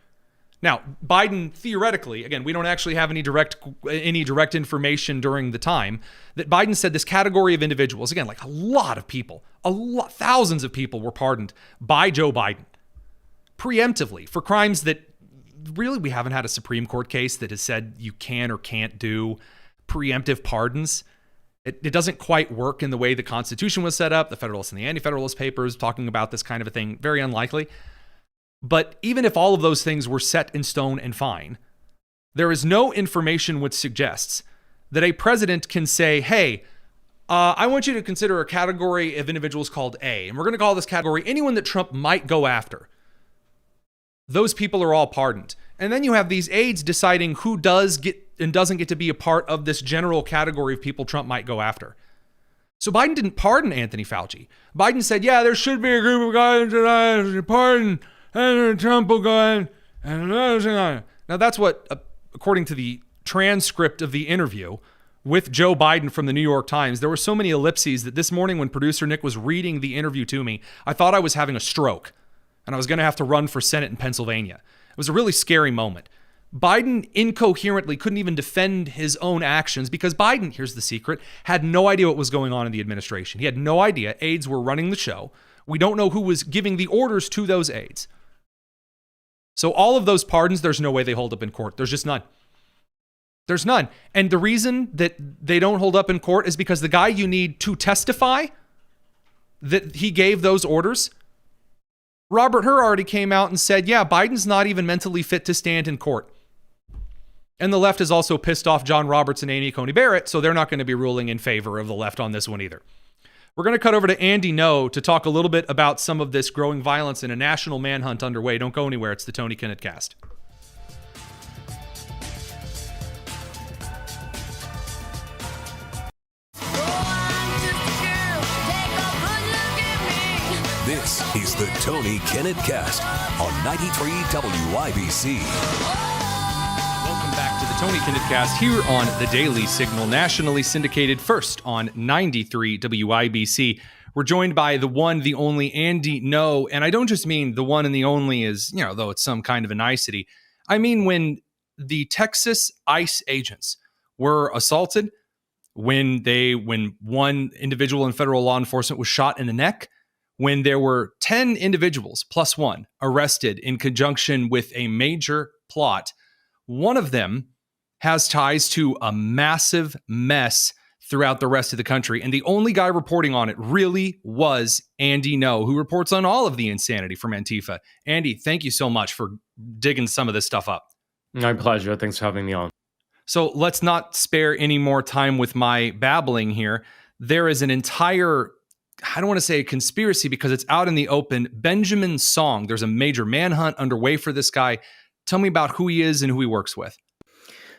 Now, Biden, theoretically, again, we don't actually have any direct information during the time, that Biden said this category of individuals, again, like a lot of people, thousands of people were pardoned by Joe Biden preemptively for crimes that really we haven't had a Supreme Court case that has said you can or can't do preemptive pardons. It doesn't quite work in the way the Constitution was set up. The Federalist and the Anti-Federalist Papers talking about this kind of a thing, very unlikely. But even if all of those things were set in stone and fine, there is no information which suggests that a president can say, hey, I want you to consider a category of individuals called A, and we're going to call this category anyone that Trump might go after. Those people are all pardoned. And then you have these aides deciding who does get and doesn't get to be a part of this general category of people Trump might go after. So Biden didn't pardon Anthony Fauci. Biden said, yeah, there should be a group of guys that I pardon, and Trump will go in, and now that's what, according to the transcript of the interview with Joe Biden from the New York Times, there were so many ellipses that this morning when producer Nick was reading the interview to me, I thought I was having a stroke and I was going to have to run for Senate in Pennsylvania. It was a really scary moment. Biden incoherently couldn't even defend his own actions because Biden, here's the secret, had no idea what was going on in the administration. He had no idea aides were running the show. We don't know who was giving the orders to those aides. So all of those pardons, there's no way they hold up in court. There's just none. There's none. And the reason that they don't hold up in court is because the guy you need to testify that he gave those orders, Robert Hur already came out and said, yeah, Biden's not even mentally fit to stand in court. And the left has also pissed off John Roberts and Amy Coney Barrett, so they're not going to be ruling in favor of the left on this one either. We're going to cut over to Andy No to talk a little bit about some of this growing violence and a national manhunt underway. Don't go anywhere. It's the Tony Kinnett Cast. This is the Tony Kinnett Cast on 93 WIBC. Welcome back to the Tony Kinnett Cast here on the Daily Signal, nationally syndicated first on 93 WIBC. We're joined by the one, the only Andy No, and I don't just mean the one and the only is, though it's some kind of a nicety. I mean when the Texas ICE agents were assaulted, when one individual in federal law enforcement was shot in the neck, when there were 10 individuals plus one arrested in conjunction with a major plot. One of them has ties to a massive mess throughout the rest of the country. And the only guy reporting on it really was Andy No, who reports on all of the insanity from Antifa. Andy, thank you so much for digging some of this stuff up. My pleasure. Thanks for having me on. So let's not spare any more time with my babbling here. There is an entire, I don't want to say a conspiracy because it's out in the open, Benjamin Song. There's a major manhunt underway for this guy. Tell me about who he is and who he works with.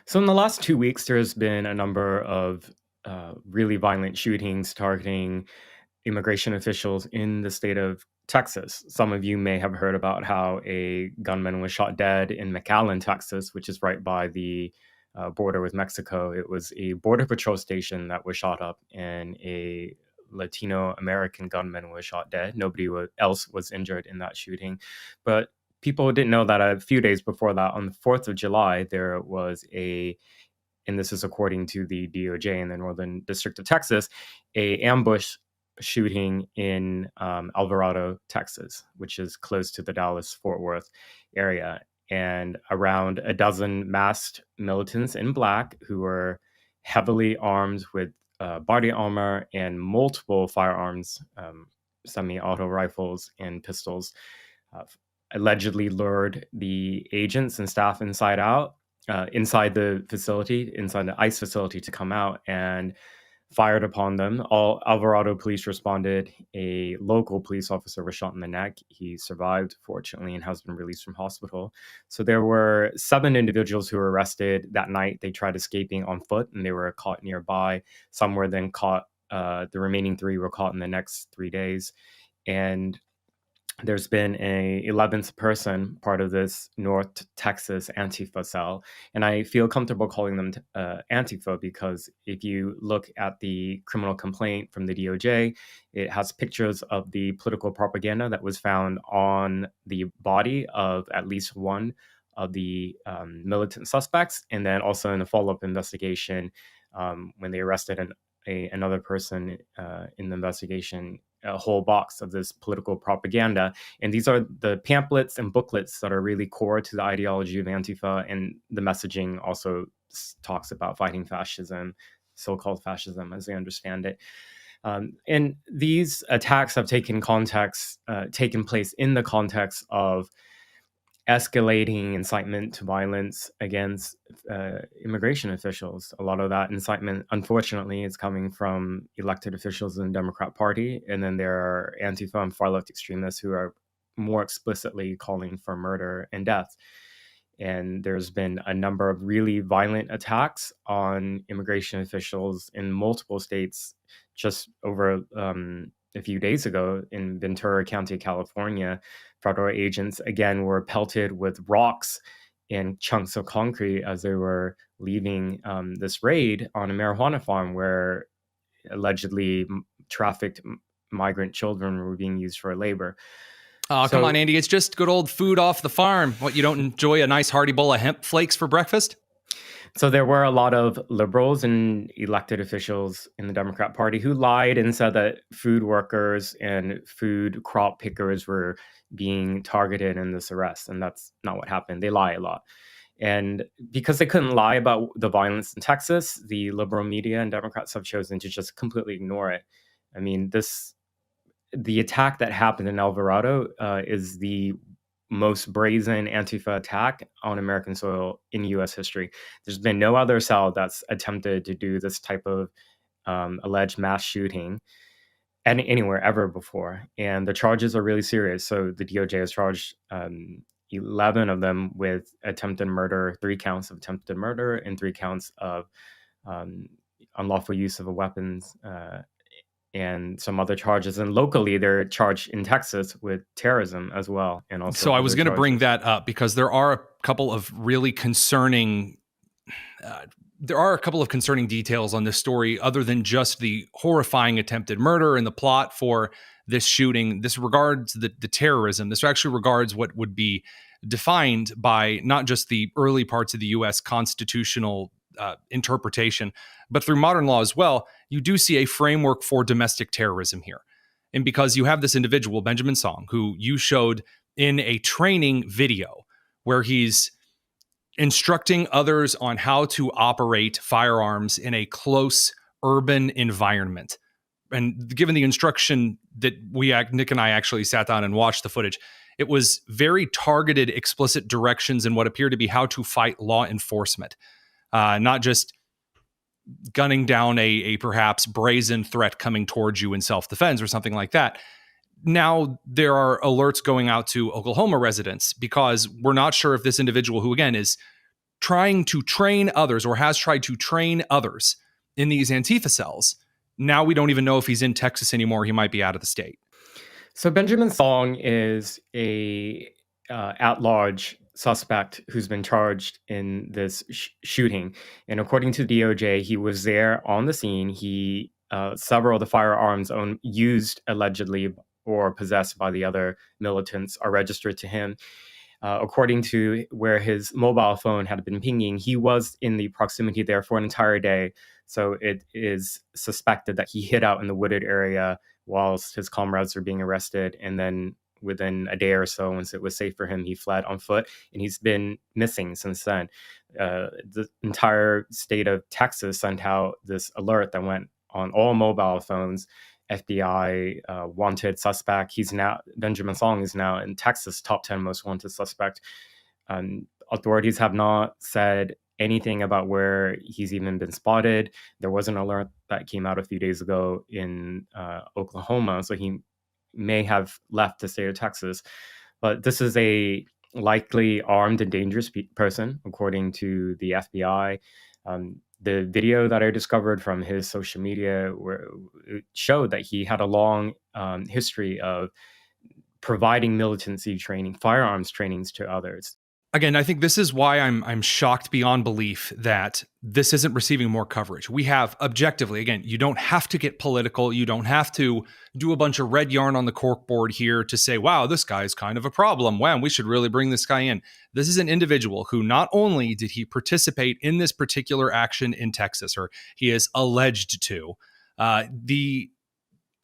So in the last 2 weeks, there's been a number of really violent shootings targeting immigration officials in the state of Texas. Some of you may have heard about how a gunman was shot dead in McAllen, Texas, which is right by the border with Mexico. It was a border patrol station that was shot up, and a Latino American gunman was shot dead. Nobody else was injured in that shooting. But people didn't know that a few days before that, on the 4th of July, there was and this is according to the DOJ in the Northern District of Texas, a ambush shooting in Alvarado, Texas, which is close to the Dallas-Fort Worth area. And around a dozen masked militants in black who were heavily armed with body armor and multiple firearms, semi-auto rifles and pistols, allegedly lured the agents and staff inside the facility, inside the ICE facility, to come out and fired upon them. All Alvarado police responded. A local police officer was shot in the neck. He survived, fortunately, and has been released from hospital. So there were 7 individuals who were arrested that night. They tried escaping on foot, and they were caught nearby. Some were then caught. The remaining 3 were caught in the next 3 days. And there's been a 11th person part of this North Texas Antifa cell. And I feel comfortable calling them Antifa because if you look at the criminal complaint from the DOJ, it has pictures of the political propaganda that was found on the body of at least one of the militant suspects. And then also in the follow-up investigation, when they arrested another person in the investigation, a whole box of this political propaganda. And these are the pamphlets and booklets that are really core to the ideology of Antifa. And the messaging also talks about fighting fascism, so-called fascism as they understand it. And these attacks have taken place in the context of escalating incitement to violence against immigration officials. A lot of that incitement, unfortunately, is coming from elected officials in the Democrat Party. And then there are Antifa and far-left extremists who are more explicitly calling for murder and death. And there's been a number of really violent attacks on immigration officials in multiple states. Just over a few days ago in Ventura County, California, federal agents again were pelted with rocks and chunks of concrete as they were leaving this raid on a marijuana farm where allegedly trafficked migrant children were being used for labor. Oh, come on, Andy. It's just good old food off the farm. What, you don't enjoy a nice hearty bowl of hemp flakes for breakfast? So there were a lot of liberals and elected officials in the Democrat Party who lied and said that food workers and food crop pickers were being targeted in this arrest. And that's not what happened. They lie a lot. And because they couldn't lie about the violence in Texas, the liberal media and Democrats have chosen to just completely ignore it. I mean, the attack that happened in Alvarado is the most brazen Antifa attack on American soil in U.S. history. There's been no other cell that's attempted to do this type of alleged mass shooting anywhere ever before. And the charges are really serious. So the DOJ has charged 11 of them with attempted murder, 3 counts of attempted murder, and 3 counts of unlawful use of weapons, and some other charges. And locally, they're charged in Texas with terrorism as well. And also, so I was going to bring that up because there are a couple of really concerning details on this story other than just the horrifying attempted murder and the plot for this shooting. This regards the terrorism. This actually regards what would be defined by not just the early parts of the U.S. constitutional interpretation, but through modern law as well. You do see a framework for domestic terrorism here. And because you have this individual, Benjamin Song, who you showed in a training video where he's instructing others on how to operate firearms in a close urban environment. And given the instruction that Nick and I actually sat down and watched the footage, it was very targeted, explicit directions in what appeared to be how to fight law enforcement. Not just gunning down a perhaps brazen threat coming towards you in self-defense or something like that. Now there are alerts going out to Oklahoma residents because we're not sure if this individual, who again is trying to train others or has tried to train others in these Antifa cells, now we don't even know if he's in Texas anymore. He might be out of the state. So Benjamin Song is a at-large suspect who's been charged in this shooting. And according to the DOJ, he was there on the scene. He several of the firearms used allegedly or possessed by the other militants are registered to him. According to where his mobile phone had been pinging, he was in the proximity there for an entire day. So it is suspected that he hid out in the wooded area whilst his comrades were being arrested. And then within a day or so, once it was safe for him, he fled on foot, and he's been missing since then. The entire state of Texas sent out this alert that went on all mobile phones, FBI wanted suspect. Benjamin Song is now in Texas top 10 most wanted suspect. Authorities have not said anything about where he's even been spotted. There was an alert that came out a few days ago in Oklahoma, so he may have left the state of Texas. But this is a likely armed and dangerous person, according to the FBI. The video that I discovered from his social media showed that he had a long history of providing militancy training, firearms trainings to others. Again, I think this is why I'm shocked beyond belief that this isn't receiving more coverage. We have objectively, again, you don't have to get political. You don't have to do a bunch of red yarn on the corkboard here to say, wow, this guy's kind of a problem. Wow, we should really bring this guy in. This is an individual who not only did he participate in this particular action in Texas, or he is alleged to, the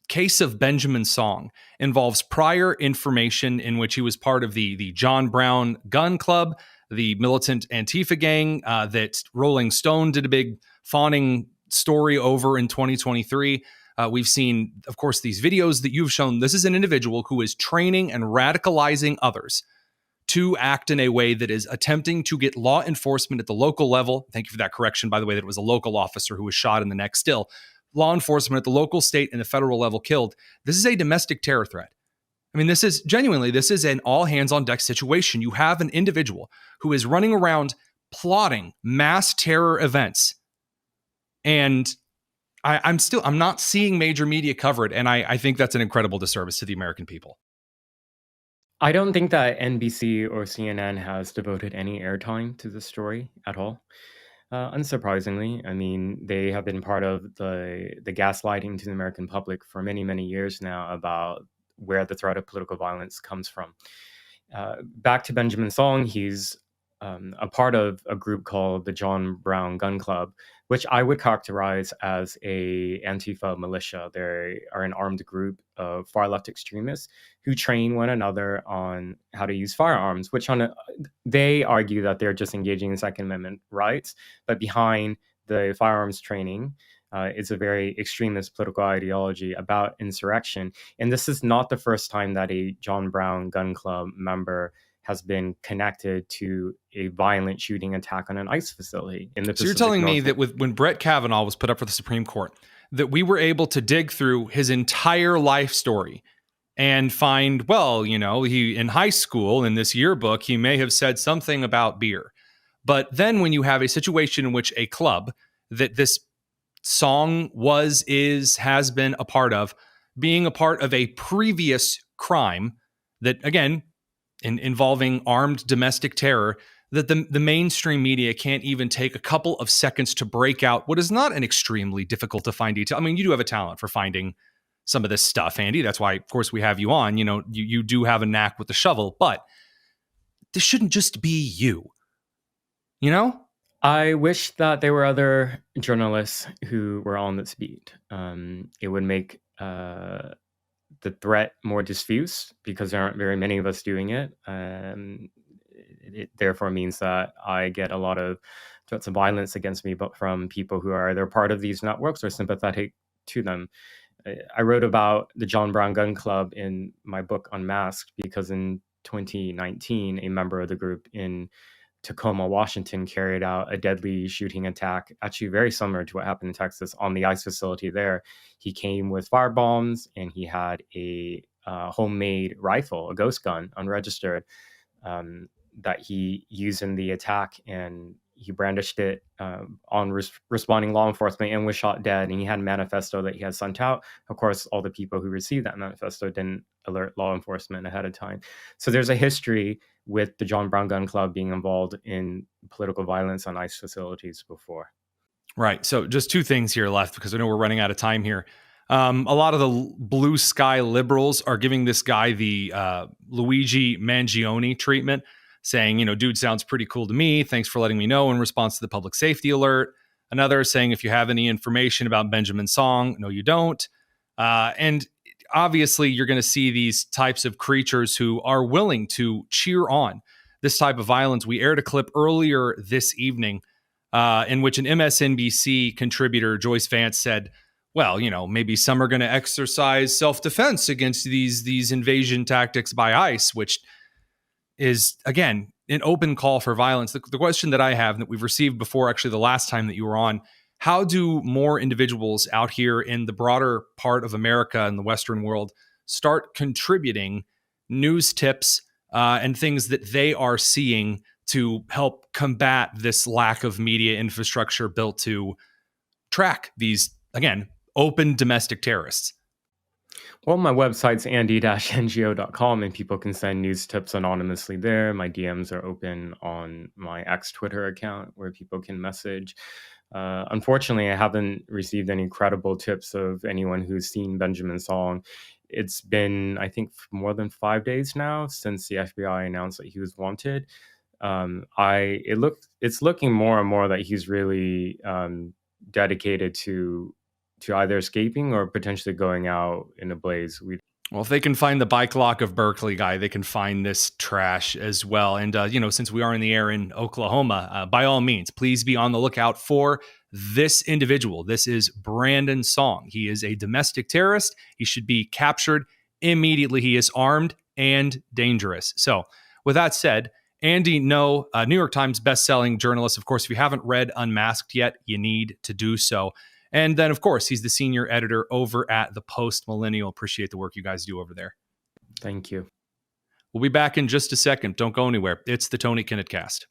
case of Benjamin Song involves prior information in which he was part of the John Brown Gun Club, the militant Antifa gang that Rolling Stone did a big fawning story over in 2023. We've seen, of course, these videos that you've shown. This is an individual who is training and radicalizing others to act in a way that is attempting to get law enforcement at the local level. Thank you for that correction, by the way, that it was a local officer who was shot in the neck still. Law enforcement at the local, state, and the federal level killed. This is a domestic terror threat. I mean, this is an all hands on deck situation. You have an individual who is running around plotting mass terror events. And I'm not seeing major media cover it. And I think that's an incredible disservice to the American people. I don't think that NBC or CNN has devoted any airtime to this story at all. Unsurprisingly, I mean, they have been part of the gaslighting to the American public for many, many years now about where the threat of political violence comes from. Back to Benjamin Song, he's a part of a group called the John Brown Gun Club, which I would characterize as a Antifa militia. They are an armed group of far left extremists who train one another on how to use firearms, which they argue that they're just engaging in Second Amendment rights, but behind the firearms training is a very extremist political ideology about insurrection. And this is not the first time that a John Brown Gun Club member has been connected to a violent shooting attack on an ICE facility in the Pacific So you're telling me Northwest. that when Brett Kavanaugh was put up for the Supreme Court, that we were able to dig through his entire life story and find, well, he in high school in this yearbook, he may have said something about beer. But then when you have a situation in which a club that this song has been a part of, being a part of a previous crime that, again, involving armed domestic terror, that the mainstream media can't even take a couple of seconds to break out what is not an extremely difficult to find detail. I mean, you do have a talent for finding some of this stuff, Andy. That's why, of course, we have you on. You do have a knack with the shovel, but this shouldn't just be you. I wish that there were other journalists who were on this beat. It would make the threat more diffuse because there aren't very many of us doing it. It therefore means that I get a lot of threats of violence against me, but from people who are either part of these networks or sympathetic to them. I wrote about the John Brown Gun Club in my book Unmasked because in 2019, a member of the group in Tacoma, Washington, carried out a deadly shooting attack, actually very similar to what happened in Texas, on the ICE facility there. He came with fire bombs and he had a homemade rifle, a ghost gun, unregistered, that he used in the attack, and he brandished it on responding law enforcement and was shot dead. And he had a manifesto that he had sent out. Of course, all the people who received that manifesto didn't alert law enforcement ahead of time. So there's a history with the John Brown Gun Club being involved in political violence on ICE facilities before. Right. So just two things here left because I know we're running out of time here. A lot of the blue sky liberals are giving this guy the Luigi Mangione treatment, saying, dude sounds pretty cool to me. Thanks for letting me know in response to the public safety alert. Another saying, if you have any information about Benjamin Song, no, you don't. And obviously, you're going to see these types of creatures who are willing to cheer on this type of violence. We aired a clip earlier this evening in which an MSNBC contributor, Joyce Vance, said, well, maybe some are going to exercise self-defense against these invasion tactics by ICE, which is, again, an open call for violence. The question that I have that we've received before, actually the last time that you were on, how do more individuals out here in the broader part of America and the Western world start contributing news tips and things that they are seeing to help combat this lack of media infrastructure built to track these, again, open domestic terrorists? Well, my website's andy-ngo.com, and people can send news tips anonymously there. My DMs are open on my X Twitter account where people can message. Unfortunately, I haven't received any credible tips of anyone who's seen Benjamin Song. It's been, I think, more than 5 days now since the FBI announced that he was wanted. It's looking more and more that he's really dedicated to either escaping or potentially going out in a blaze. Well, if they can find the bike lock of Berkeley guy, they can find this trash as well. And, since we are in the air in Oklahoma, by all means, please be on the lookout for this individual. This is Brandon Song. He is a domestic terrorist. He should be captured immediately. He is armed and dangerous. So with that said, Andy Ngo, New York Times bestselling journalist. Of course, if you haven't read Unmasked yet, you need to do so. And then, of course, he's the senior editor over at the Post Millennial. Appreciate the work you guys do over there. Thank you. We'll be back in just a second. Don't go anywhere. It's the Tony Kinnett Cast.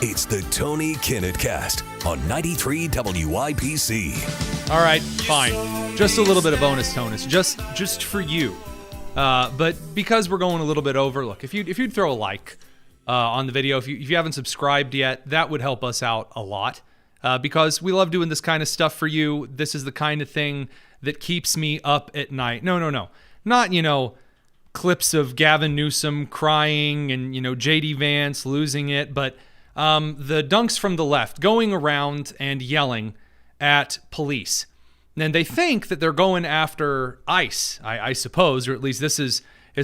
It's the Tony Kinnett Cast on 93 WIBC. All right, fine. Just a little bit of bonus tonus, just for you. But because we're going a little bit over, look, if you'd throw a like on the video, if you haven't subscribed yet, that would help us out a lot. Because we love doing this kind of stuff for you. This is the kind of thing that keeps me up at night. No. Not, clips of Gavin Newsom crying and, J.D. Vance losing it, but the dunks from the left going around and yelling at police. And they think that they're going after ICE, I suppose, or at least this is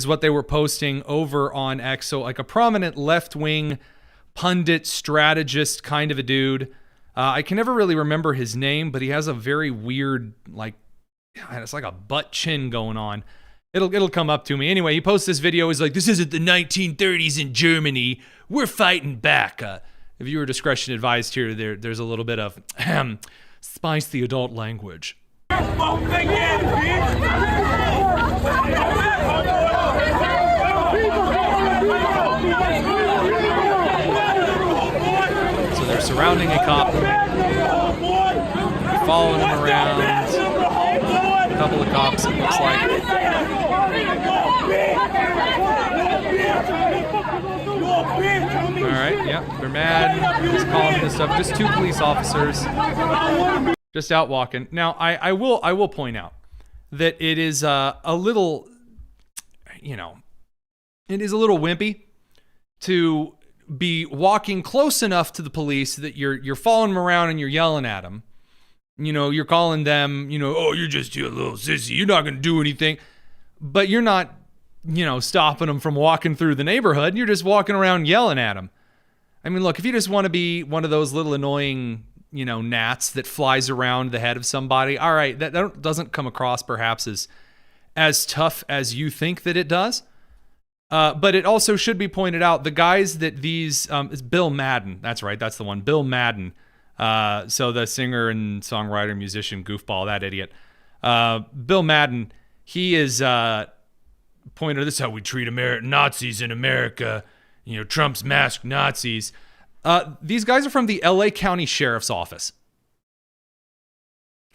what they were posting over on X. So like a prominent left-wing pundit strategist kind of a dude. I can never really remember his name, but he has a very weird, it's like a butt chin going on. It'll come up to me. Anyway, he posts this video. He's like, this isn't the 1930s in Germany. We're fighting back. Viewer discretion advised here. There's a little bit of spice the adult language. So they're surrounding a cop, following him around. A couple of cops, it looks like. All right, yeah, they're mad. Just calling this stuff. Just two police officers. Just out walking. Now, I will point out that it is a little, it is a little wimpy to be walking close enough to the police that you're following them around and you're yelling at them. You're calling them, oh, you're just a little sissy. You're not going to do anything. But you're not, stopping them from walking through the neighborhood. You're just walking around yelling at them. I mean, look, if you just want to be one of those little annoying gnats that flies around the head of somebody. All right, that doesn't come across perhaps as tough as you think that it does. But it also should be pointed out, the guys that these, is Bill Madden. That's right, that's the one, Bill Madden. So the singer and songwriter, musician, goofball, that idiot. Bill Madden, he is pointing out, this is how we treat Nazis in America. Trump's masked Nazis. These guys are from the LA County Sheriff's Office.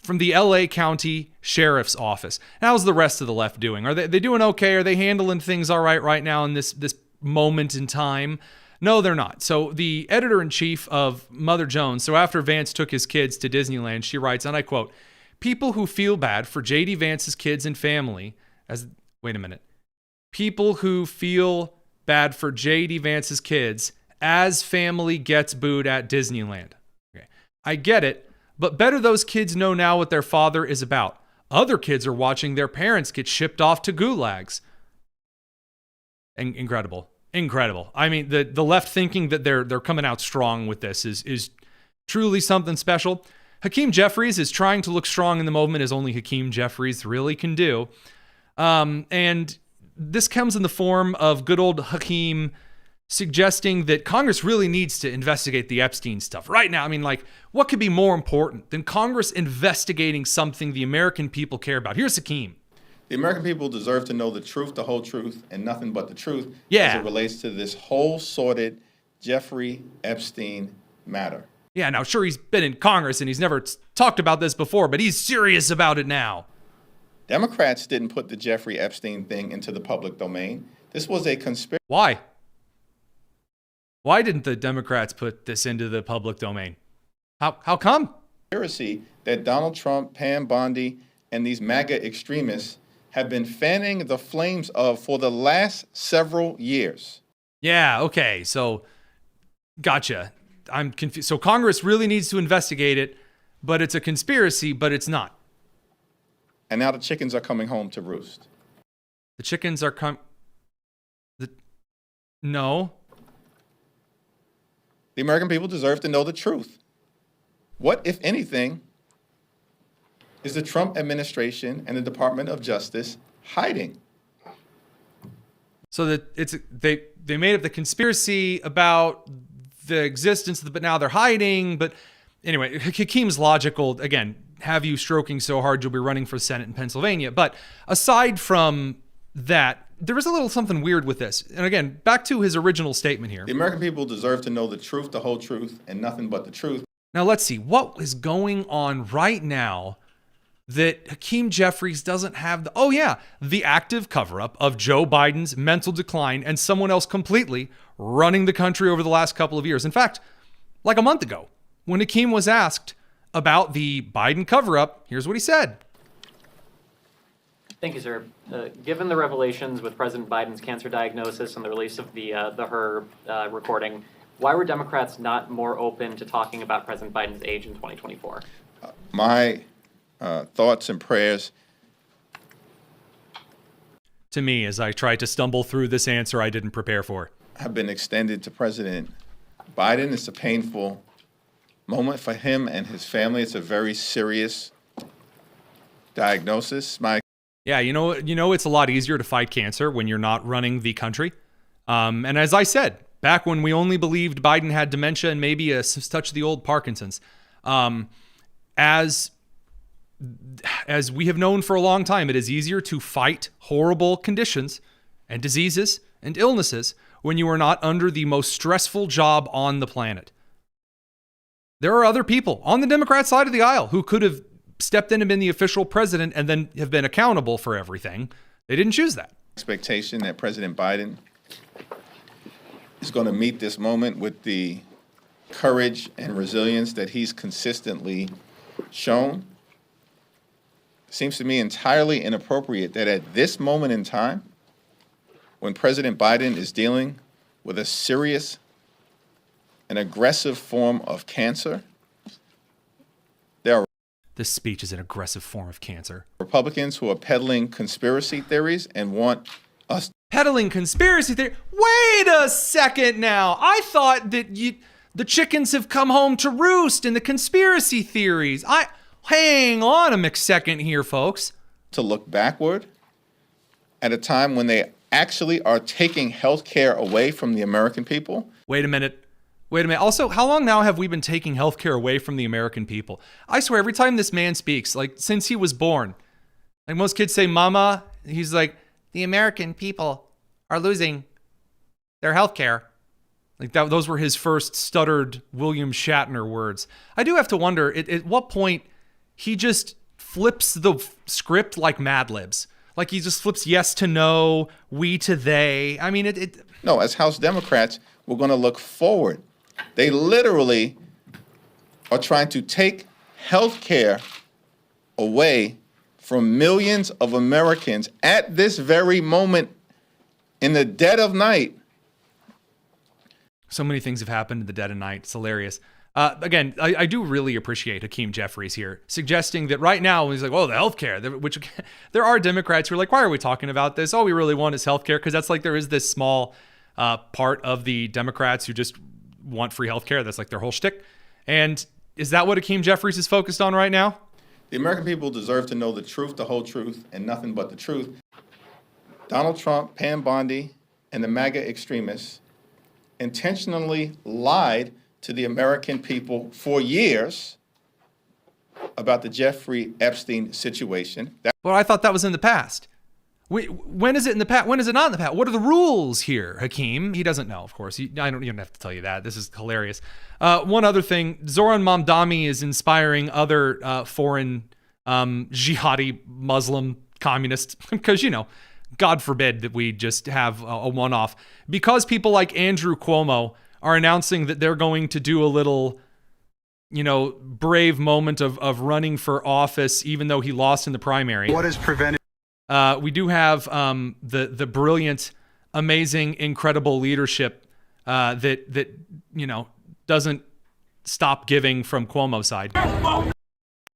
From the LA County Sheriff's Office. How's the rest of the left doing? Are they doing okay? Are they handling things all right now in this moment in time? No, they're not. So the editor-in-chief of Mother Jones, so after Vance took his kids to Disneyland, she writes, and I quote, people who feel bad for J.D. Vance's kids and family, people who feel bad for J.D. Vance's kids as family gets booed at Disneyland. Okay. I get it, but better those kids know now what their father is about. Other kids are watching their parents get shipped off to gulags. Incredible. Incredible. I mean, the left thinking that they're coming out strong with this is truly something special. Hakeem Jeffries is trying to look strong in the moment, as only Hakeem Jeffries really can do. And this comes in the form of good old Hakeem suggesting that Congress really needs to investigate the Epstein stuff right now. I mean, like, what could be more important than Congress investigating something the American people care about? Here's Hakeem. The American people deserve to know the truth, the whole truth, and nothing but the truth as it relates to this whole sordid Jeffrey Epstein matter. Yeah, now sure, he's been in Congress and he's never talked about this before, but he's serious about it now. Democrats didn't put the Jeffrey Epstein thing into the public domain. This was a conspiracy. Why? Why didn't the Democrats put this into the public domain? How come? Conspiracy that Donald Trump, Pam Bondi, and these MAGA extremists have been fanning the flames of for the last several years. Yeah, okay, so gotcha. I'm confused. So Congress really needs to investigate it, but it's a conspiracy, but it's not. And now the chickens are coming home to roost. The chickens are No. The American people deserve to know the truth. What, if anything, is the Trump administration and the Department of Justice hiding? So that they made up the conspiracy about the existence of the, but now they're hiding. But anyway, Hakeem's logical. Again, have you stroking so hard you'll be running for Senate in Pennsylvania. But aside from that, there is a little something weird with this. And again, back to his original statement here. The American people deserve to know the truth, the whole truth, and nothing but the truth. Now let's see what is going on right now that Hakeem Jeffries doesn't have the active cover-up of Joe Biden's mental decline and someone else completely running the country over the last couple of years. In fact, like a month ago, when Hakeem was asked about the Biden cover-up, here's what he said. Thank you, sir. Given the revelations with President Biden's cancer diagnosis and the release of the her recording, why were Democrats not more open to talking about President Biden's age in 2024? My thoughts and prayers to me as I tried to stumble through this answer I didn't prepare for have been extended to President Biden. It's a painful moment for him and his family. It's a very serious diagnosis. Yeah, you know, it's a lot easier to fight cancer when you're not running the country. And as I said, back when we only believed Biden had dementia and maybe a touch of the old Parkinson's, as we have known for a long time, it is easier to fight horrible conditions and diseases and illnesses when you are not under the most stressful job on the planet. There are other people on the Democrat side of the aisle who could have stepped in and been the official president and then have been accountable for everything. They didn't choose that. Expectation that President Biden is going to meet this moment with the courage and resilience that he's consistently shown. It seems to me entirely inappropriate that at this moment in time, when President Biden is dealing with a serious and aggressive form of cancer, this speech is an aggressive form of cancer. Republicans who are peddling conspiracy theories and want us peddling conspiracy theory. Wait a second now. I thought that the chickens have come home to roost in the conspiracy theories. Hang on a second here, folks. To look backward at a time when they actually are taking health care away from the American people. Wait a minute. Also, how long now have we been taking healthcare away from the American people? I swear, every time this man speaks, like since he was born, like most kids say, mama, he's like, the American people are losing their healthcare. Like those were his first stuttered William Shatner words. I do have to wonder at what point he just flips the script like Mad Libs. Like he just flips yes to no, we to they. I mean, No, as House Democrats, we're going to look forward. They literally are trying to take health care away from millions of Americans at this very moment in the dead of night. So many things have happened in the dead of night. It's hilarious. Again, I do really appreciate Hakeem Jeffries here suggesting that right now he's like, well, the healthcare, which there are Democrats who are like, why are we talking about this? All we really want is healthcare, because that's like there is this small part of the Democrats who just want free healthcare. That's like their whole shtick. And is that what Hakeem Jeffries is focused on right now? The American people deserve to know the truth, the whole truth, and nothing but the truth. Donald Trump, Pam Bondi, and the MAGA extremists intentionally lied to the American people for years about the Jeffrey Epstein situation. Well, I thought that was in the past. When is it in the past? When is it not in the past? What are the rules here, Hakeem? He doesn't know, of course. I don't even have to tell you that. This is hilarious. One other thing, Zoran Mamdani is inspiring other foreign jihadi Muslim communists because, God forbid that we just have a one-off. Because people like Andrew Cuomo are announcing that they're going to do a little, brave moment of running for office, even though he lost in the primary. What is prevented? We do have the brilliant, amazing, incredible leadership that doesn't stop giving from Cuomo's side.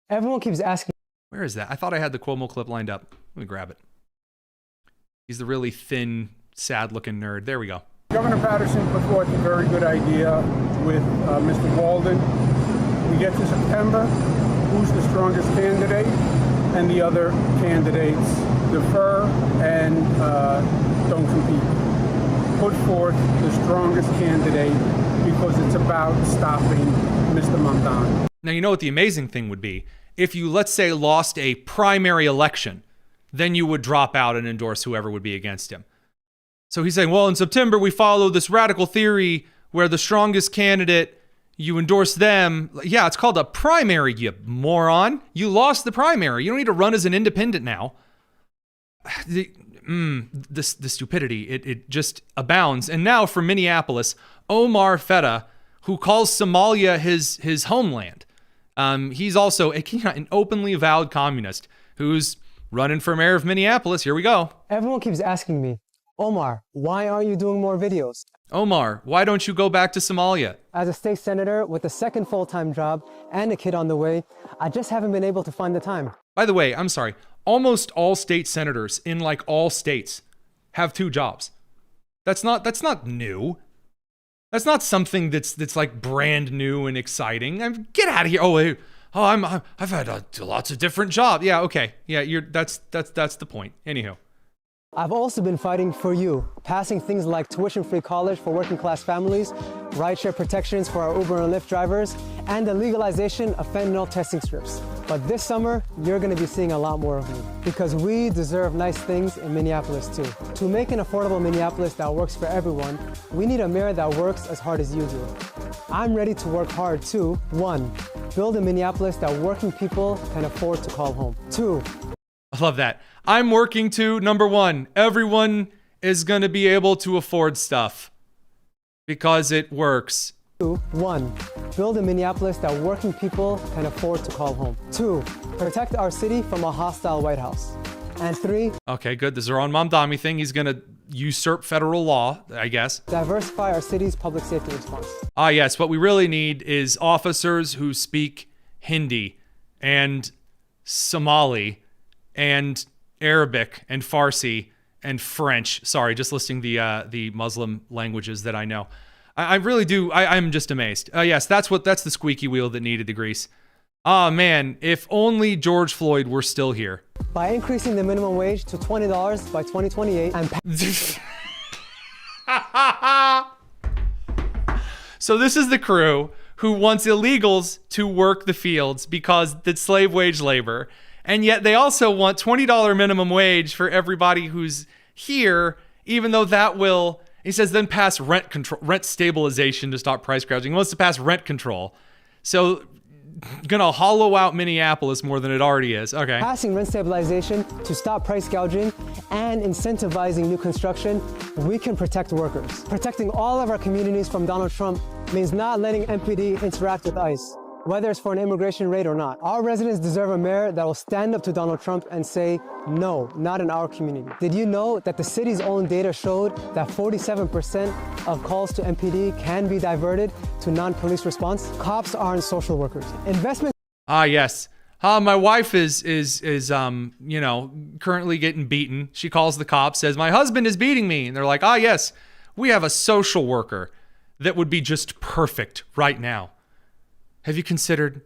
Everyone keeps asking. Where is that? I thought I had the Cuomo clip lined up. Let me grab it. He's the really thin, sad-looking nerd. There we go. Governor Patterson put forth a very good idea with Mr. Walden. We get to September, who's the strongest candidate, and the other candidates defer and don't compete. Put forth the strongest candidate because it's about stopping Mr. Mamdani. Now, you know what the amazing thing would be? If you, let's say, lost a primary election, then you would drop out and endorse whoever would be against him. So he's saying, well, in September, we follow this radical theory where the strongest candidate, you endorse them. Yeah, it's called a primary, you moron. You lost the primary. You don't need to run as an independent now. The stupidity, it just abounds. And now for Minneapolis, Omar Feta, who calls Somalia his homeland. He's also an openly avowed communist who's running for mayor of Minneapolis. Here we go. Everyone keeps asking me, Omar, why aren't you doing more videos? Omar, why don't you go back to Somalia? As a state senator with a second full-time job and a kid on the way, I just haven't been able to find the time. By the way, I'm sorry. Almost all state senators in like all states have 2 jobs. That's not new. That's not something that's like brand new and exciting. Get out of here. I've had lots of different jobs. Yeah, okay. Yeah, that's the point. Anywho. I've also been fighting for you, passing things like tuition-free college for working-class families, rideshare protections for our Uber and Lyft drivers, and the legalization of fentanyl testing strips. But this summer, you're going to be seeing a lot more of me, because we deserve nice things in Minneapolis too. To make an affordable Minneapolis that works for everyone, we need a mayor that works as hard as you do. I'm ready to work hard to 1, build a Minneapolis that working people can afford to call home. 2, I love that. I'm working to, number 1, everyone is going to be able to afford stuff because it works. 2, 1, build a Minneapolis that working people can afford to call home. 2, protect our city from a hostile White House. And 3, okay, good. The Zoran Mamdani thing, he's going to usurp federal law, I guess. Diversify our city's public safety response. Ah, yes. What we really need is officers who speak Hindi and Somali and Arabic and Farsi and French. Sorry, just listing the Muslim languages that I know. I really do. I'm just amazed. Yes, that's the squeaky wheel that needed the grease. Ah, man, if only George Floyd were still here. By increasing the minimum wage to $20 by 2028 and So this is the crew who wants illegals to work the fields because it's slave wage labor. And yet they also want $20 minimum wage for everybody who's here, even though that will, he says, then pass rent control, rent stabilization to stop price gouging. He wants to pass rent control. So gonna hollow out Minneapolis more than it already is. Okay. Passing rent stabilization to stop price gouging and incentivizing new construction, we can protect workers. Protecting all of our communities from Donald Trump means not letting MPD interact with ICE, whether it's for an immigration raid or not. Our residents deserve a mayor that will stand up to Donald Trump and say, no, not in our community. Did you know that the city's own data showed that 47% of calls to MPD can be diverted to non-police response? Cops aren't social workers. Investment. Ah, yes. My wife is currently getting beaten. She calls the cops, says, my husband is beating me. And they're like, ah, yes, We have a social worker that would be just perfect right now. Have you considered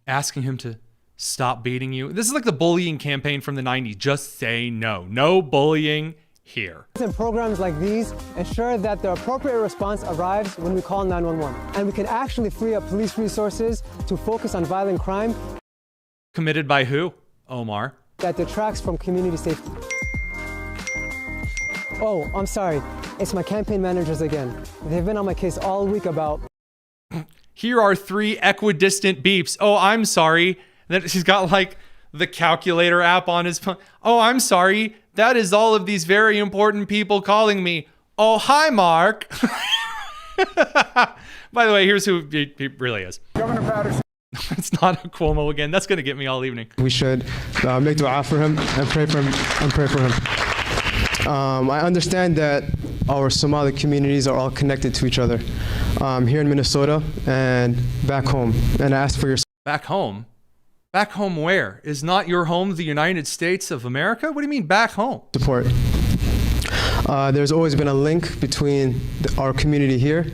asking him to stop beating you? This is like the bullying campaign from the 90s. Just say no. No bullying here. And programs like these ensure that the appropriate response arrives when we call 911. And we can actually free up police resources to focus on violent crime. Committed by who, Omar? That detracts from community safety. Oh, I'm sorry. It's my campaign managers again. They've been on my case all week about... Here are 3 equidistant beeps. Oh, I'm sorry. That he's got like the calculator app on his phone. Oh, I'm sorry. That is all of these very important people calling me. Oh, hi, Mark. By the way, here's who he really is. Governor Patterson. It's not a Cuomo again. That's going to get me all evening. We should make dua for him and pray for him. I understand that our Somali communities are all connected to each other here in Minnesota and back home. And I ask for your... Back home? Back home where? Is not your home the United States of America? What do you mean back home? Support. There's always been a link between our community here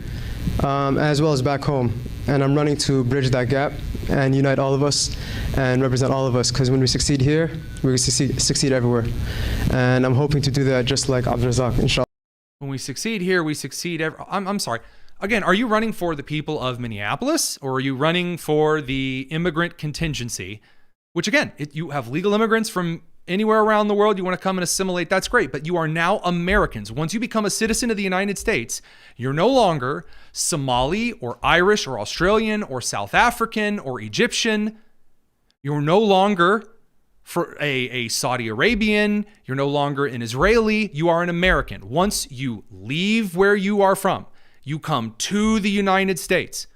as well as back home. And I'm running to bridge that gap and unite all of us and represent all of us, because when we succeed here, we succeed everywhere. And I'm hoping to do that just like Abdurazak, inshallah. When we succeed here, we succeed I'm sorry. Again, are you running for the people of Minneapolis, or are you running for the immigrant contingency? Which again, you have legal immigrants from anywhere around the world. You want to come and assimilate, that's great. But you are now Americans. Once you become a citizen of the United States, you're no longer Somali or Irish or Australian or South African or Egyptian. You're no longer for a Saudi Arabian. You're no longer an Israeli. You are an American. Once you leave where you are from, you come to the United States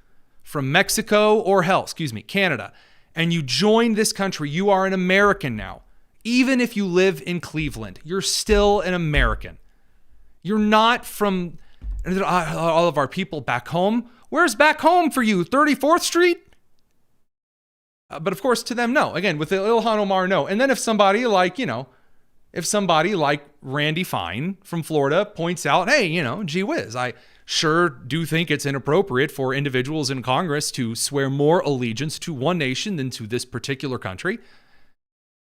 from Mexico or Canada, and you join this country, you are an American now. Even if you live in Cleveland, you're still an American. You're not from all of our people back home. Where's back home for you? 34th Street? But of course, to them, no. Again, with the Ilhan Omar, no. And then if somebody like Randy Fine from Florida points out, hey, gee whiz, I sure do think it's inappropriate for individuals in Congress to swear more allegiance to one nation than to this particular country,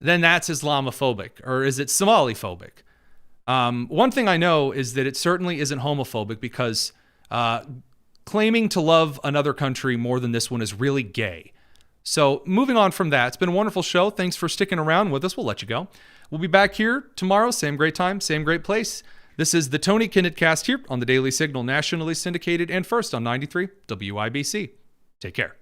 then that's Islamophobic, or is it Somali-phobic? One thing I know is that it certainly isn't homophobic, because claiming to love another country more than this one is really gay. So moving on from that, it's been a wonderful show. Thanks for sticking around with us. We'll let you go. We'll be back here tomorrow, same great time, same great place. This is the Tony Kinnett Cast here on the Daily Signal, nationally syndicated and first on 93 WIBC. Take care.